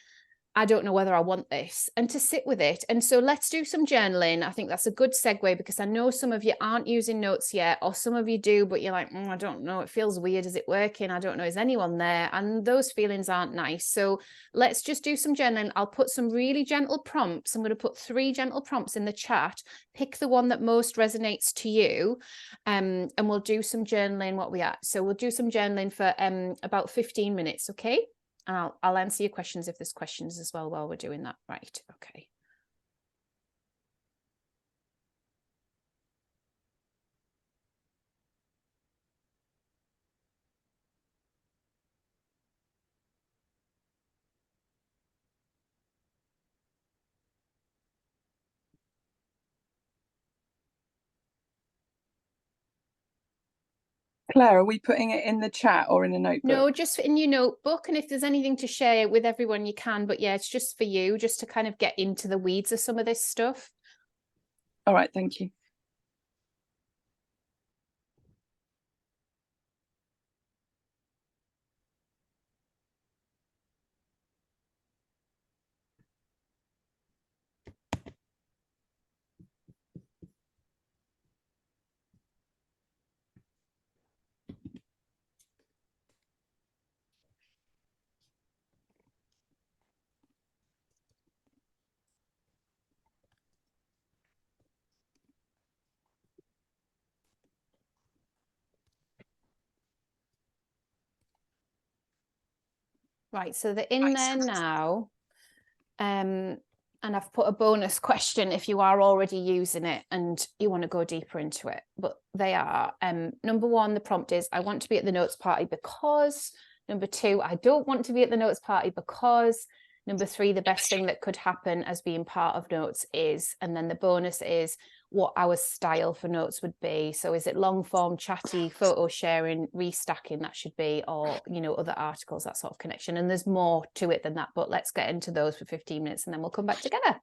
I don't know whether I want this, and to sit with it. And so let's do some journaling. I think that's a good segue, because I know some of you aren't using notes yet, or some of you do, but you're like, I don't know, it feels weird. Is it working? I don't know. Is anyone there? And those feelings aren't nice. So let's just do some journaling. I'll put some really gentle prompts. I'm going to put 3 gentle prompts in the chat. Pick the one that most resonates to you. And we'll do some journaling. What we at? So we'll do some journaling for about 15 minutes. Okay. And I'll answer your questions if there's questions as well while we're doing that. Right, okay. Claire, are we putting it in the chat or in a notebook? No, just in your notebook. And if there's anything to share with everyone, you can. But yeah, it's just for you, just to kind of get into the weeds of some of this stuff. All right, thank you. Right, so they're in there now. And I've put a bonus question if you are already using it and you want to go deeper into it. But they are, number 1, the prompt is, I want to be at the notes party because. Number 2, I don't want to be at the notes party because. Number 3, the best thing that could happen as being part of notes is. And then the bonus is what our style for notes would be. So is it long form, chatty, photo sharing, restacking, that should be, or, you know, other articles, that sort of connection. And there's more to it than that, but let's get into those for 15 minutes and then we'll come back together.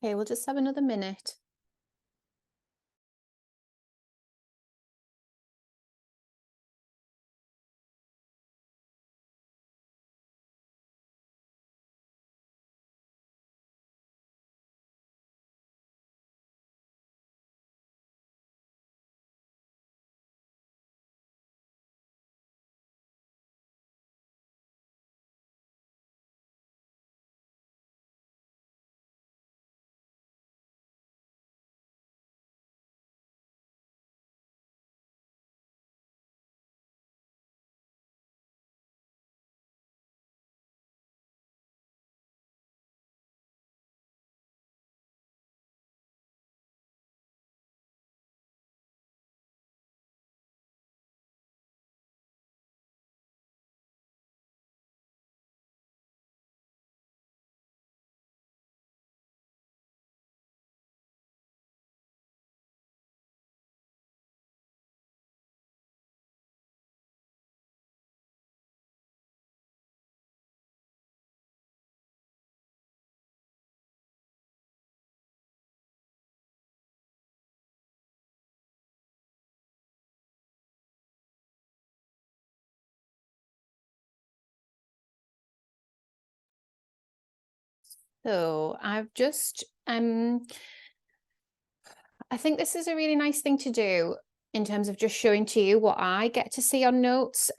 Okay, we'll just have another minute. So I've just, I think this is a really nice thing to do in terms of just showing to you what I get to see on notes.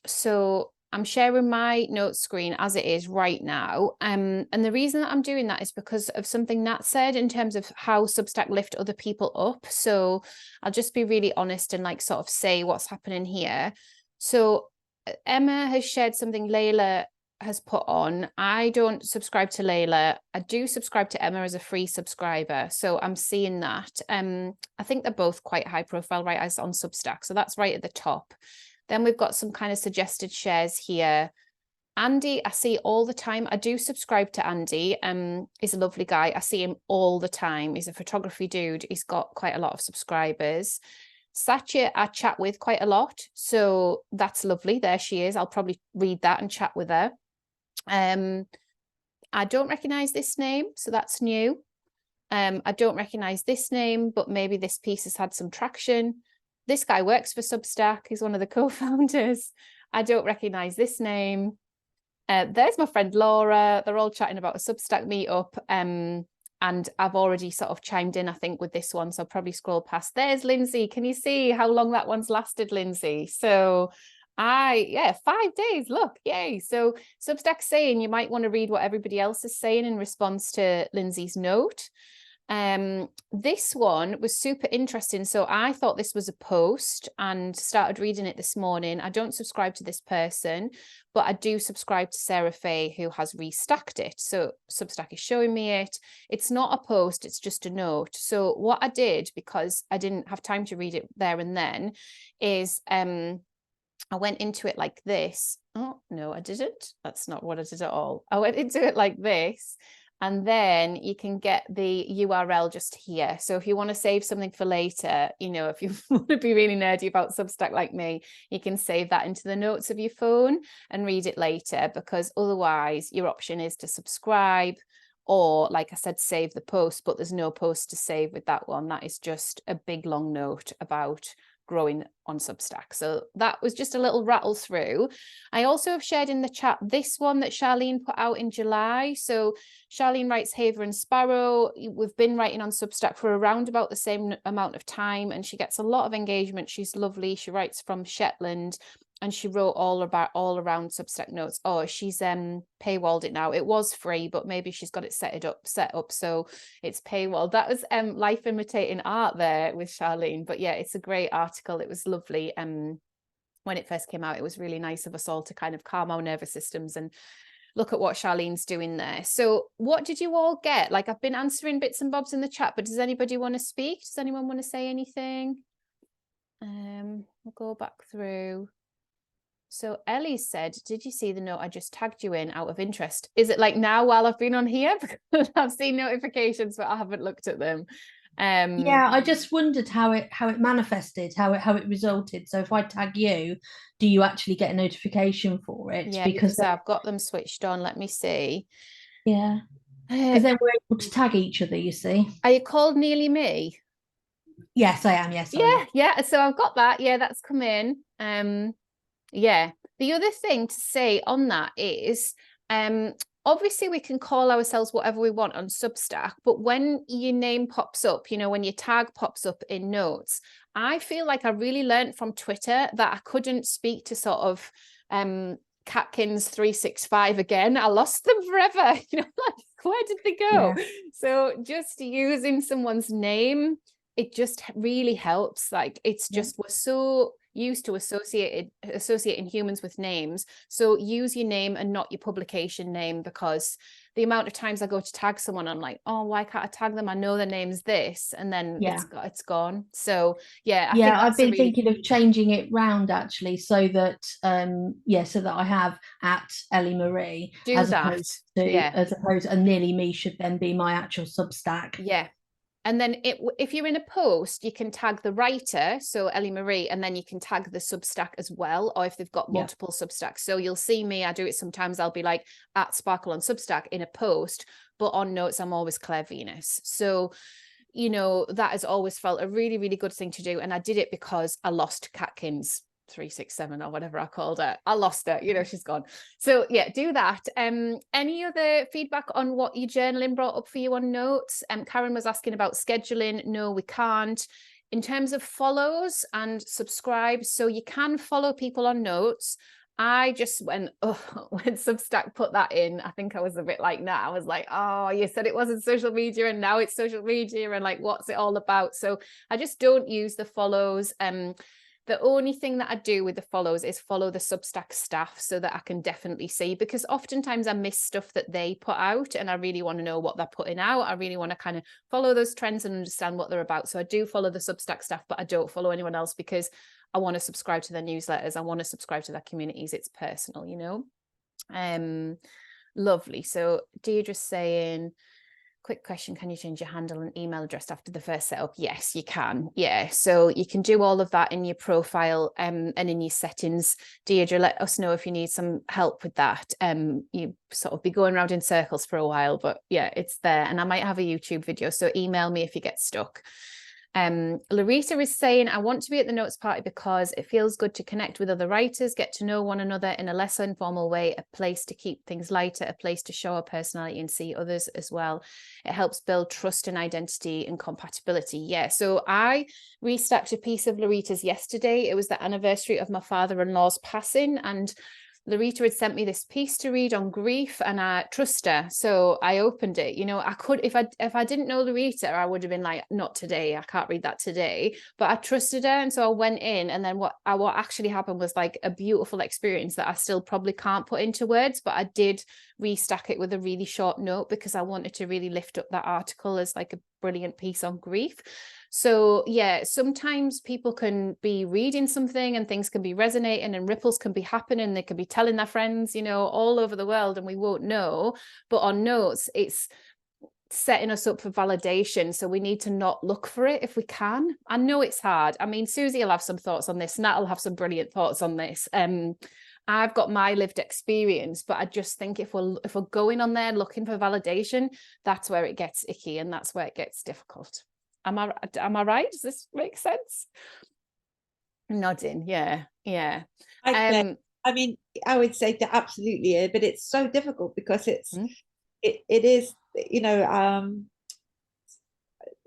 So I'm sharing my notes screen as it is right now. And the reason that I'm doing that is because of something Nat said in terms of how Substack lift other people up. So I'll just be really honest and like sort of say what's happening here. So Emma has shared something Layla has put on. I don't subscribe to Layla. I do subscribe to Emma as a free subscriber. So I'm seeing that. I think they're both quite high profile, right, as on Substack. So that's right at the top. Then we've got some kind of suggested shares here. Andy, I see all the time. I do subscribe to Andy. He's a lovely guy. I see him all the time. He's a photography dude. He's got quite a lot of subscribers. Satya, I chat with quite a lot. So that's lovely. There she is. I'll probably read that and chat with her. I don't recognize this name, so that's new. I don't recognize this name, but maybe this piece has had some traction. This guy works for Substack. He's one of the co-founders. I don't recognize this name. There's my friend Laura. They're all chatting about a Substack meetup. And I've already sort of chimed in, I think, with this one. So I'll probably scroll past. There's Lindsay. Can you see how long that one's lasted, Lindsay? So 5 days, look, yay. So Substack's saying you might want to read what everybody else is saying in response to Lindsay's note. This one was super interesting. So I thought this was a post and started reading it this morning. I don't subscribe to this person, but I do subscribe to Sarah Fay, who has restacked it. So Substack is showing me it. It's not a post, it's just a note. So what I did, because I didn't have time to read it there and then, is I went into it like this. Oh, no, I didn't. That's not what I did at all. I went into it like this, and then you can get the URL just here. So if you want to save something for later, you know, if you want to be really nerdy about Substack like me, you can save that into the notes of your phone and read it later, because otherwise your option is to subscribe or, like I said, save the post, but there's no post to save with that one. That is just a big long note about growing on Substack. So that was just a little rattle through. I also have shared in the chat this one that Charlene put out in July. So Charlene writes Haver and Sparrow. We've been writing on Substack for around about the same amount of time, and she gets a lot of engagement. She's lovely. She writes from Shetland, and she wrote all around Substack notes. Oh, she's paywalled it now. It was free, but maybe she's got it set up so it's paywalled. That was life imitating art there with Charlene. But yeah, it's a great article. It was lovely. When it first came out, it was really nice of us all to kind of calm our nervous systems and look at what Charlene's doing there. So what did you all get? Like, I've been answering bits and bobs in the chat, but does anybody want to speak? Does anyone want to say anything? We'll go back through. So Ellie said, did you see the note I just tagged you in out of interest? Is it like now while I've been on here? Because I've seen notifications, but I haven't looked at them. Yeah, I just wondered how it manifested, how it resulted. So if I tag you, do you actually get a notification for it? Yeah, because I've got them switched on. Let me see. Yeah. Because then we're able to tag each other, you see. Are you called Nearly Me? Yes, I am. Yes, Yeah. So I've got that. Yeah, that's come in. Yeah. The other thing to say on that is, obviously we can call ourselves whatever we want on Substack, but when your name pops up, you know, when your tag pops up in notes, I feel like I really learned from Twitter that I couldn't speak to sort of Catkins 365 again. I lost them forever. You know, like, where did they go? Yeah. So just using someone's name, it just really helps. Like, it's just, we're so used to associating humans with names. So use your name and not your publication name, because the amount of times I go to tag someone, I'm like, oh, why can't I tag them? I know their name's this, and then it's gone. So I think I've been thinking of changing it round actually, so that so that I have at Ellie Marie opposed to and Nearly Me should then be my actual Substack. Yeah. And then if you're in a post, you can tag the writer, so Ellie Marie, and then you can tag the Substack as well, or if they've got multiple Substacks. So you'll see me, I do it sometimes, I'll be like at Sparkle on Substack in a post, but on notes, I'm always Claire Venus. So, you know, that has always felt a really, really good thing to do. And I did it because I lost Catkins 367 or whatever I called her. I lost her, you know, she's gone. So yeah, do that. Any other feedback on what your journaling brought up for you on notes? Karen was asking about scheduling. No, we can't. In terms of follows and subscribe, so you can follow people on notes. I just when Substack put that in, I think I was a bit like, I was like, oh, you said it wasn't social media and now it's social media, and like, what's it all about? So I just don't use the follows. The only thing that I do with the follows is follow the Substack staff, so that I can definitely see, because oftentimes I miss stuff that they put out and I really want to know what they're putting out. I really want to kind of follow those trends and understand what they're about. So I do follow the Substack staff, but I don't follow anyone else because I want to subscribe to their newsletters. I want to subscribe to their communities. It's personal, you know. Lovely. So Deirdre's saying, quick question, can you change your handle and email address after the first setup? Yes, you can. Yeah, so you can do all of that in your profile and in your settings. Deirdre, let us know if you need some help with that. You sort of be going around in circles for a while, but yeah, it's there. And I might have a YouTube video, so email me if you get stuck. Larissa is saying, I want to be at the notes party because it feels good to connect with other writers, get to know one another in a less informal way, a place to keep things lighter, a place to show our personality and see others as well. It helps build trust and identity and compatibility. Yeah, so I restacked a piece of Larita's yesterday. It was the anniversary of my father-in-law's passing, and Larita had sent me this piece to read on grief, and I trust her, so I opened it. You know, I could, if I didn't know Larita, I would have been like, not today, I can't read that today, but I trusted her, and so I went in, and then what actually happened was like a beautiful experience that I still probably can't put into words, but I did restack it with a really short note because I wanted to really lift up that article as like a brilliant piece on grief. So yeah, sometimes people can be reading something and things can be resonating and ripples can be happening. They can be telling their friends, you know, all over the world, and we won't know. But on notes, it's setting us up for validation. So we need to not look for it if we can. I know it's hard. I mean, Susie will have some thoughts on this. Nat will have some brilliant thoughts on this. I've got my lived experience, but I just think if we're going on there looking for validation, that's where it gets icky and that's where it gets difficult. Am I right? Does this make sense? Nodding. Yeah. I mean, I would say that absolutely, but it's so difficult because it is, you know,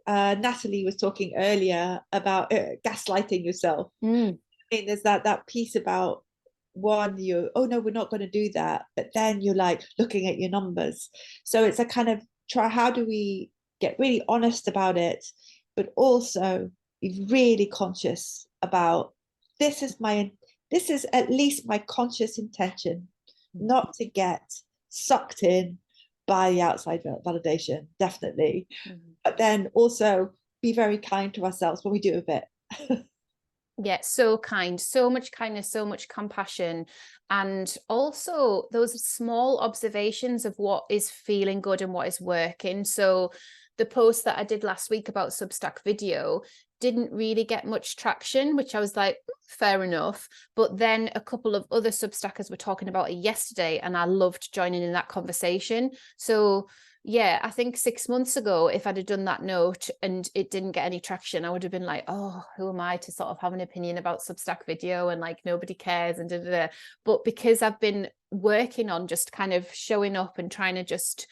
Natalie was talking earlier about gaslighting yourself. I mean, there's that piece about one, oh no, we're not going to do that, but then you're like looking at your numbers. So it's a kind of how do we get really honest about it, but also be really conscious about this is at least my conscious intention, not to get sucked in by the outside validation, definitely. But then also be very kind to ourselves when we do a bit. Yeah, so kind, so much kindness, so much compassion, and also those small observations of what is feeling good and what is working. So the post that I did last week about Substack video didn't really get much traction, which I was like, fair enough. But then a couple of other Substackers were talking about it yesterday, and I loved joining in that conversation. So yeah, I think 6 months ago, if I'd have done that note and it didn't get any traction, I would have been like, oh, who am I to sort of have an opinion about Substack video, and like nobody cares and da, da, da. But because I've been working on just kind of showing up and trying to just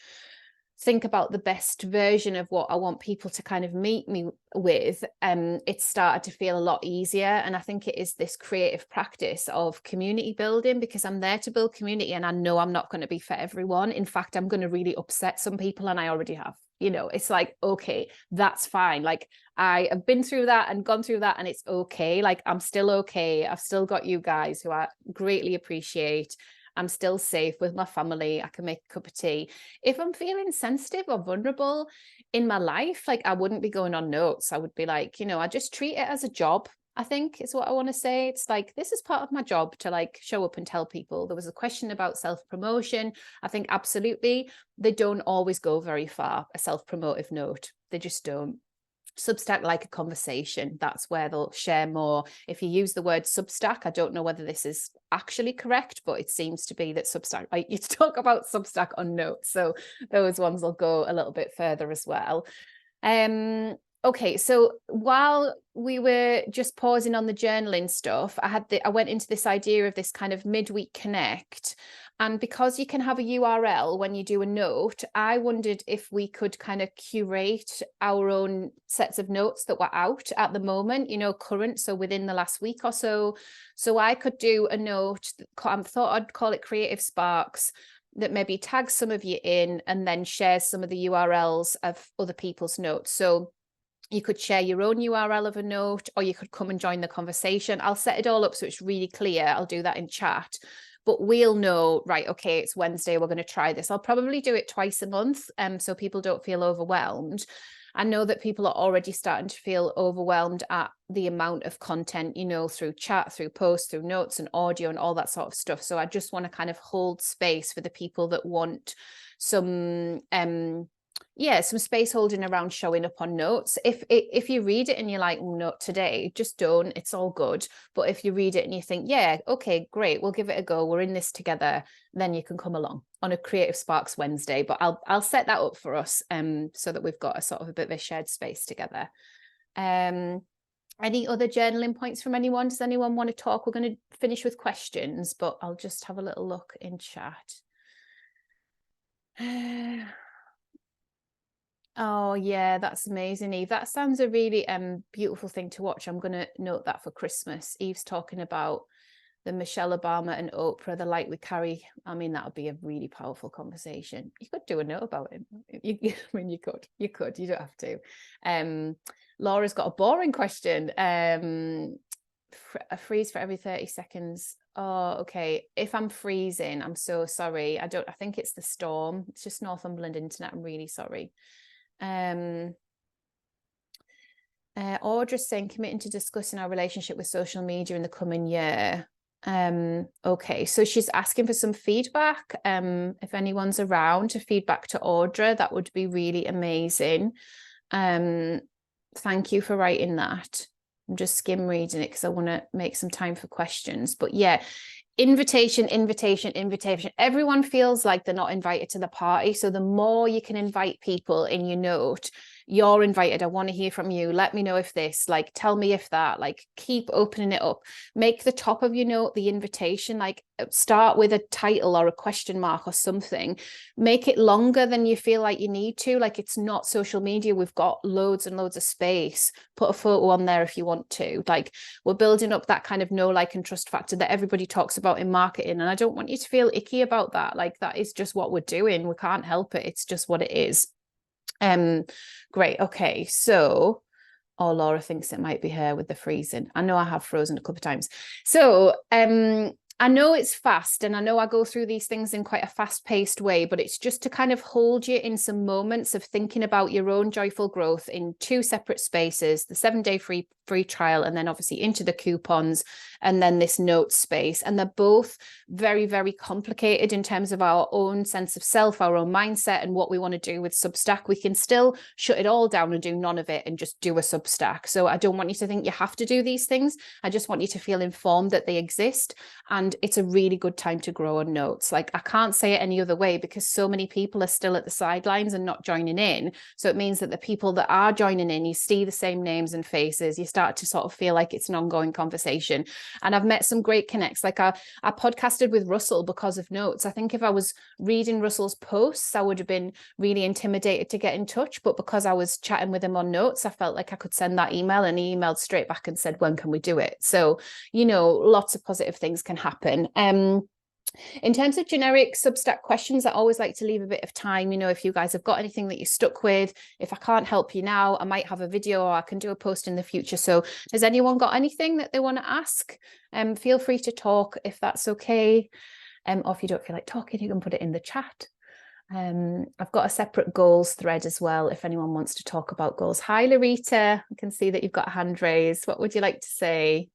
think about the best version of what I want people to kind of meet me with, it started to feel a lot easier. And I think it is this creative practice of community building, because I'm there to build community, and I know I'm not going to be for everyone. In fact, I'm going to really upset some people, and I already have. You know, it's like, okay, that's fine. Like, I have been through that and gone through that, and it's okay. Like, I'm still okay. I've still got you guys who I greatly appreciate. I'm still safe with my family. I can make a cup of tea. If I'm feeling sensitive or vulnerable in my life, like, I wouldn't be going on notes. I would be like, you know, I just treat it as a job, I think is what I want to say. It's like, this is part of my job to like show up and tell people. There was a question about self-promotion. I think absolutely, they don't always go very far, a self-promotive note. They just don't. Substack, like a conversation, that's where they'll share more. If you use the word Substack, I don't know whether this is actually correct, but it seems to be that Substack, like, you talk about Substack on notes, so those ones will go a little bit further as well. Okay, so while we were just pausing on the journaling stuff, I went into this idea of this kind of midweek connect. And because you can have a URL when you do a note, I wondered if we could kind of curate our own sets of notes that were out at the moment, you know, current, so within the last week or so. So I could do a note, I thought I'd call it Creative Sparks, that maybe tags some of you in and then shares some of the URLs of other people's notes. So you could share your own URL of a note, or you could come and join the conversation. I'll set it all up so it's really clear. I'll do that in chat. But we'll know, right, okay, it's Wednesday, we're going to try this. I'll probably do it twice a month, so people don't feel overwhelmed. I know that people are already starting to feel overwhelmed at the amount of content, you know, through chat, through posts, through notes and audio and all that sort of stuff. So I just want to kind of hold space for the people that want some some space holding around showing up on notes. If you read it and you're like, oh, not today, just don't, it's all good. But if you read it and you think, yeah, okay, great, we'll give it a go, we're in this together, then you can come along on a Creative Sparks Wednesday. But I'll set that up for us so that we've got a sort of a bit of a shared space together. Any other journaling points from anyone? Does anyone want to talk? We're going to finish with questions, but I'll just have a little look in chat. Oh yeah, that's amazing, Eve. That sounds a really beautiful thing to watch. I'm going to note that for Christmas. Eve's talking about the Michelle Obama and Oprah, the light we carry. I mean, that would be a really powerful conversation. You could do a note about it. I mean, you could. You don't have to. Laura's got a boring question. A freeze for every 30 seconds. Oh, okay. If I'm freezing, I'm so sorry. I think it's the storm. It's just Northumberland internet. I'm really sorry. Audra's saying committing to discussing our relationship with social media in the coming year. Okay, so she's asking for some feedback. If anyone's around to feedback to Audra, that would be really amazing. Thank you for writing that. I'm just skim reading it because I want to make some time for questions. But yeah, invitation. Everyone feels like they're not invited to the party. So the more you can invite people in your note, you're invited. I want to hear from you. Let me know if this, like, tell me if that, like, keep opening it up. Make the top of your note the invitation, like start with a title or a question mark or something. Make it longer than you feel like you need to. Like, it's not social media. We've got loads and loads of space. Put a photo on there if you want to. Like, we're building up that kind of know, like, and trust factor that everybody talks about in marketing. And I don't want you to feel icky about that. Like, that is just what we're doing. We can't help it. It's just what it is. Great. Okay. So, oh, Laura thinks it might be her with the freezing. I know I have frozen a couple of times. So, I know it's fast and I know I go through these things in quite a fast-paced way, but it's just to kind of hold you in some moments of thinking about your own joyful growth in two separate spaces, the 7-day free trial, and then obviously into the coupons, and then this note space. And they're both very, very complicated in terms of our own sense of self, our own mindset, and what we want to do with Substack. We can still shut it all down and do none of it and just do a Substack. So I don't want you to think you have to do these things. I just want you to feel informed that they exist. And and it's a really good time to grow on Notes. Like, I can't say it any other way, because so many people are still at the sidelines and not joining in. So it means that the people that are joining in, you see the same names and faces, you start to sort of feel like it's an ongoing conversation. And I've met some great connects. Like, I podcasted with Russell because of Notes. I think if I was reading Russell's posts, I would have been really intimidated to get in touch, but because I was chatting with him on Notes, I felt like I could send that email, and he emailed straight back and said, when can we do it? So, you know, lots of positive things can happen. In terms of generic Substack questions, I always like to leave a bit of time. You know, if you guys have got anything that you're stuck with, if I can't help you now, I might have a video, or I can do a post in the future. So has anyone got anything that they want to ask? Feel free to talk if that's okay. Or if you don't feel like talking, you can put it in the chat. I've got a separate goals thread as well, if anyone wants to talk about goals. Hi, Larita. I can see that you've got a hand raised. What would you like to say?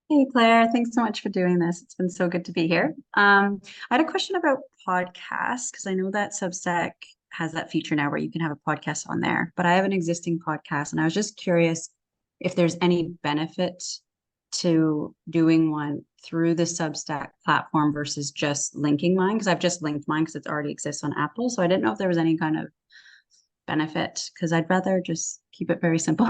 Hey, Claire, thanks so much for doing this. It's been so good to be here. I had a question about podcasts, because I know that Substack has that feature now where you can have a podcast on there, but I have an existing podcast, and I was just curious if there's any benefit to doing one through the Substack platform versus just linking mine, because I've just linked mine because it already exists on Apple. So I didn't know if there was any kind of benefit, because I'd rather just keep it very simple.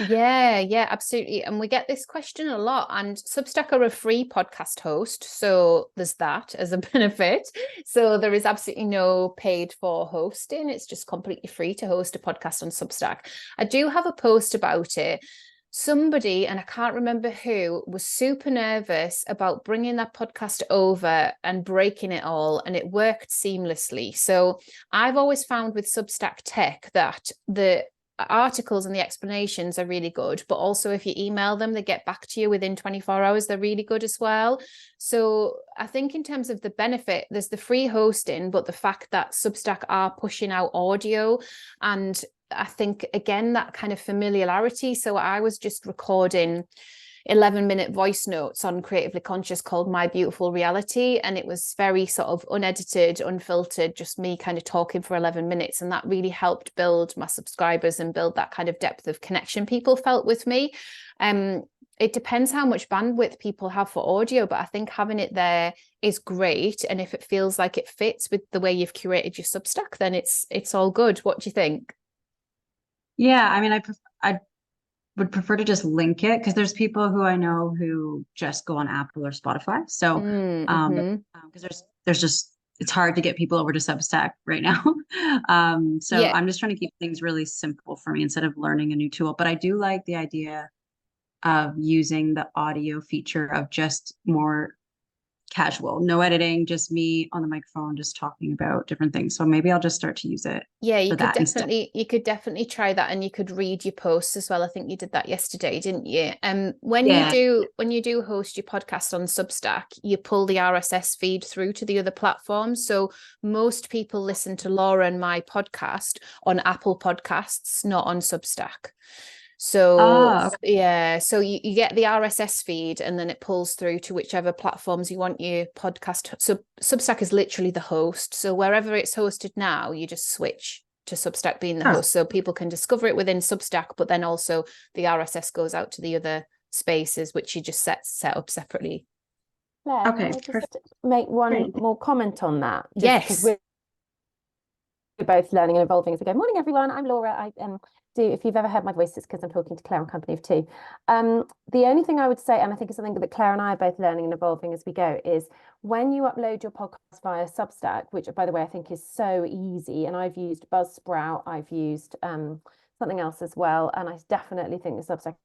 Yeah, absolutely. And we get this question a lot, and Substack are a free podcast host. So there's that as a benefit. So there is absolutely no paid for hosting. It's just completely free to host a podcast on Substack. I do have a post about it. Somebody, and I can't remember who, was super nervous about bringing that podcast over and breaking it all, and it worked seamlessly. So I've always found with Substack Tech that the articles and the explanations are really good, but also if you email them, they get back to you within 24 hours. They're really good as well. So I think in terms of the benefit, there's the free hosting, but the fact that Substack are pushing out audio, and I think again that kind of familiarity. So I was just recording 11-minute voice notes on Creatively Conscious called My Beautiful Reality, and it was very sort of unedited, unfiltered, just me kind of talking for 11 minutes, and that really helped build my subscribers and build that kind of depth of connection people felt with me. It depends how much bandwidth people have for audio, but I think having it there is great, and if it feels like it fits with the way you've curated your Substack, then it's all good. What do you think? Yeah, I mean, I would prefer to just link it, because there's people who I know who just go on Apple or Spotify. So because there's just, it's hard to get people over to Substack right now. So Yeah. I'm just trying to keep things really simple for me instead of learning a new tool. But I do like the idea of using the audio feature of just more casual, no editing, just me on the microphone, just talking about different things. So maybe I'll just start to use it. Yeah, you could definitely try that, and you could read your posts as well. I think you did that yesterday, didn't you? When you do host your podcast on Substack, you pull the RSS feed through to the other platforms. So most people listen to Laura and my podcast on Apple Podcasts, not on Substack. So yeah, so you get the RSS feed, and then it pulls through to whichever platforms you want your podcast. So Substack is literally the host. So wherever it's hosted now, you just switch to Substack being the host. So people can discover it within Substack, but then also the RSS goes out to the other spaces, which you just set up separately. Claire, can I just make one more comment on that? Yes. We're both learning and evolving as we go. Morning, everyone. I'm Laura. If you've ever heard my voice, it's because I'm talking to Claire and company of two. The only thing I would say, and I think it's something that Claire and I are both learning and evolving as we go, is when you upload your podcast via Substack, which by the way, I think is so easy, and I've used Buzzsprout, I've used something else as well, and I definitely think the Substack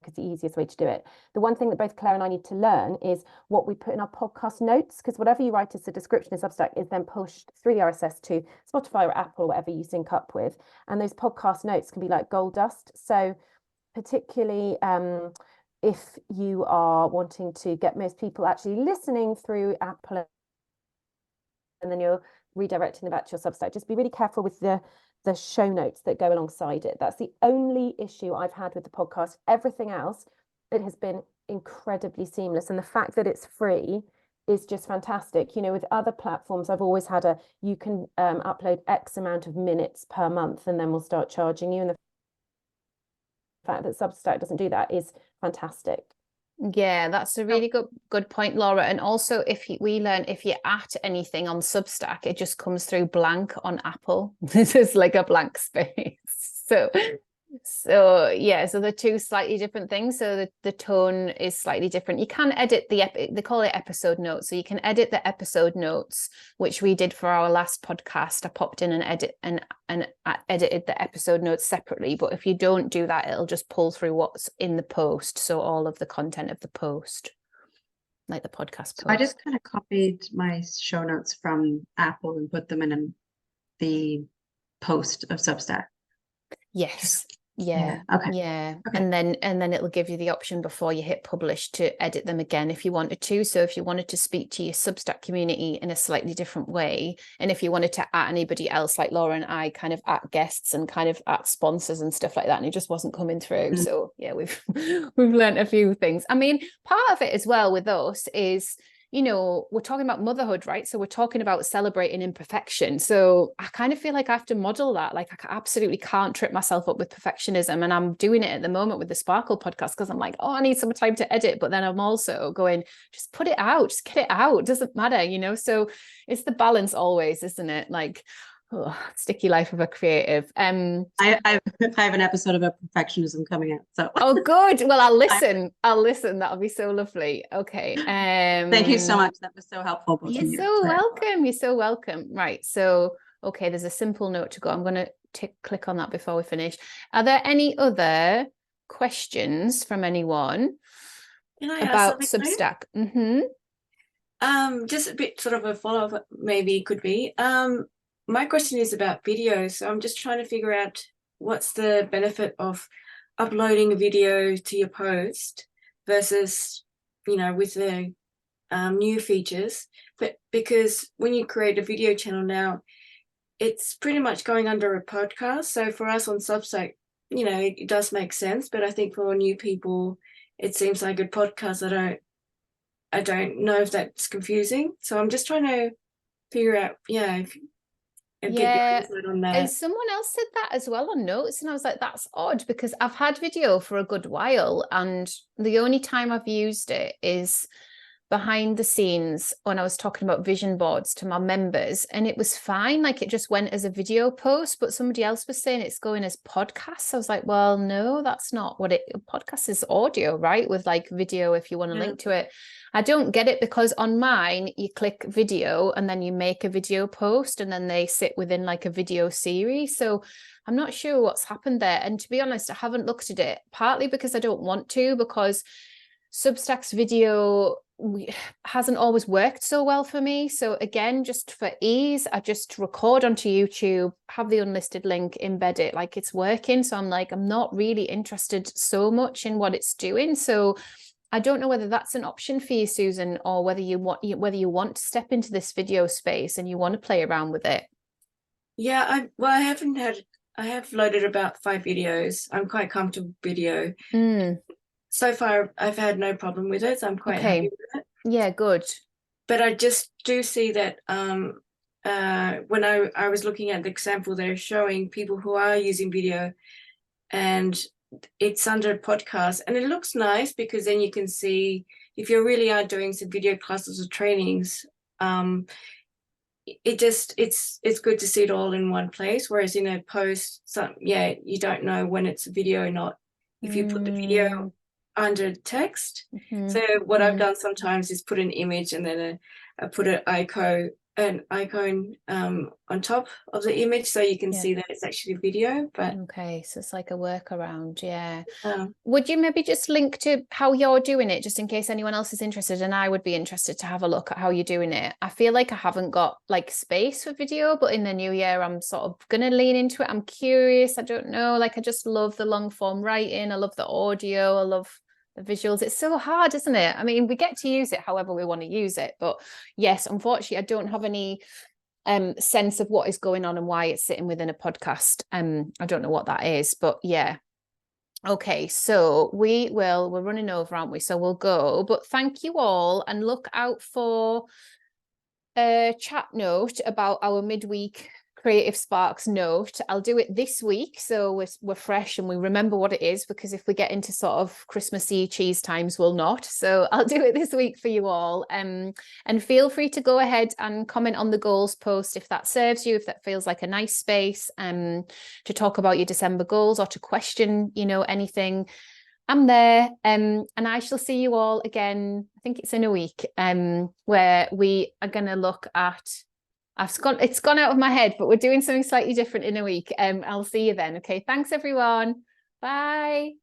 is the easiest way to do it. The one thing that both Claire and I need to learn is what we put in our podcast notes, because whatever you write as the description in Substack is then pushed through the RSS to Spotify or Apple or whatever you sync up with, and those podcast notes can be like gold dust. So particularly if you are wanting to get most people actually listening through Apple and then you're redirecting them back to your Substack, just be really careful with the show notes that go alongside it. That's the only issue I've had with the podcast. Everything else, it has been incredibly seamless, and the fact that it's free is just fantastic. You know, with other platforms, I've always had you can upload X amount of minutes per month, and then we'll start charging you. And the fact that Substack doesn't do that is fantastic. Yeah, that's a really good point, Laura. And also, we learn if you at anything on Substack, it just comes through blank on Apple. This is like a blank space. So yeah, so they're two slightly different things. So the tone is slightly different. You can edit they call it episode notes. So you can edit the episode notes, which we did for our last podcast. I popped in and edited the episode notes separately. But if you don't do that, it'll just pull through what's in the post. So all of the content of the post, like the podcast post. I just kind of copied my show notes from Apple and put them in the post of Substack. Yes. Yeah. Okay. Yeah. Okay. And then it'll give you the option before you hit publish to edit them again if you wanted to. So if you wanted to speak to your Substack community in a slightly different way, and if you wanted to at anybody else, like Laura and I, kind of at guests and kind of at sponsors and stuff like that, and it just wasn't coming through. So yeah, we've learned a few things. I mean, part of it as well with us is, you know, we're talking about motherhood, right? So we're talking about celebrating imperfection. So I kind of feel like I have to model that. Like I absolutely can't trip myself up with perfectionism. And I'm doing it at the moment with the Sparkle podcast because I'm like, oh, I need some time to edit. But then I'm also going, just put it out, just get it out. It doesn't matter, you know? So it's the balance always, isn't it? Like, oh, sticky life of a creative. I have an episode about perfectionism coming out. So oh, good. Well, I'll listen. That'll be so lovely. Okay. Thank you so much. That was so helpful. You're so welcome. You're so welcome. Right. So, okay, there's a simple note to go. I'm going to click on that before we finish. Are there any other questions from anyone about Substack? Just a bit sort of a follow-up, maybe it could be. My question is about video. So I'm just trying to figure out what's the benefit of uploading a video to your post versus, you know, with the new features. But because when you create a video channel now, it's pretty much going under a podcast. So for us on Substack, you know, it does make sense. But I think for new people, it seems like a podcast. I don't know if that's confusing. So I'm just trying to figure out, and someone else said that as well on notes, and I was like, that's odd because I've had video for a good while, and the only time I've used it is behind the scenes when I was talking about vision boards to my members, and it was fine, like it just went as a video post, but somebody else was saying it's going as podcasts. I was like, well, no, that's not what podcast is. Audio, right, with like video if you want to link to it. I don't get it because on mine you click video and then you make a video post and then they sit within like a video series. So I'm not sure what's happened there, and to be honest, I haven't looked at it, partly because I don't want to, because Substack's video hasn't always worked so well for me. So again, just for ease, I just record onto YouTube, have the unlisted link, embed it, like it's working. So I'm like, I'm not really interested so much in what it's doing. So I don't know whether that's an option for you, Susan, or whether you want to step into this video space and you want to play around with it. Yeah, I have loaded about 5 videos. I'm quite comfortable with video. So far, I've had no problem with it. So I'm quite happy with it. Yeah, good. But I just do see that when I was looking at the example they're showing, people who are using video, and it's under podcast, and it looks nice because then you can see if you really are doing some video classes or trainings. It's good to see it all in one place. Whereas in a post, you don't know when it's a video or not. If you put the video under text. So what I've done sometimes is put an image and then I put an icon on top of the image so you can see that it's actually a video. But okay, so it's like a workaround. Would you maybe just link to how you're doing it, just in case anyone else is interested, and I would be interested to have a look at how you're doing it? I feel like I haven't got like space for video, but in the new year I'm sort of gonna lean into it. I'm curious, I don't know, like I just love the long form writing, I love the audio, I love the visuals. It's so hard, isn't it? I mean, we get to use it however we want to use it, but yes, unfortunately I don't have any sense of what is going on and why it's sitting within a podcast. I don't know what that is, but yeah. Okay, so we're running over, aren't we? So we'll go, but thank you all, and look out for a chat note about our midweek Creative Sparks note. I'll do it this week, so we're fresh and we remember what it is, because if we get into sort of Christmassy cheese times, we'll not. So I'll do it this week for you all. And feel free to go ahead and comment on the goals post if that serves you, if that feels like a nice space to talk about your December goals or to question, you know, anything. I'm there, and I shall see you all again. I think it's in a week, where we are going to look at. It's gone out of my head, but we're doing something slightly different in a week. I'll see you then. Okay. Thanks, everyone. Bye.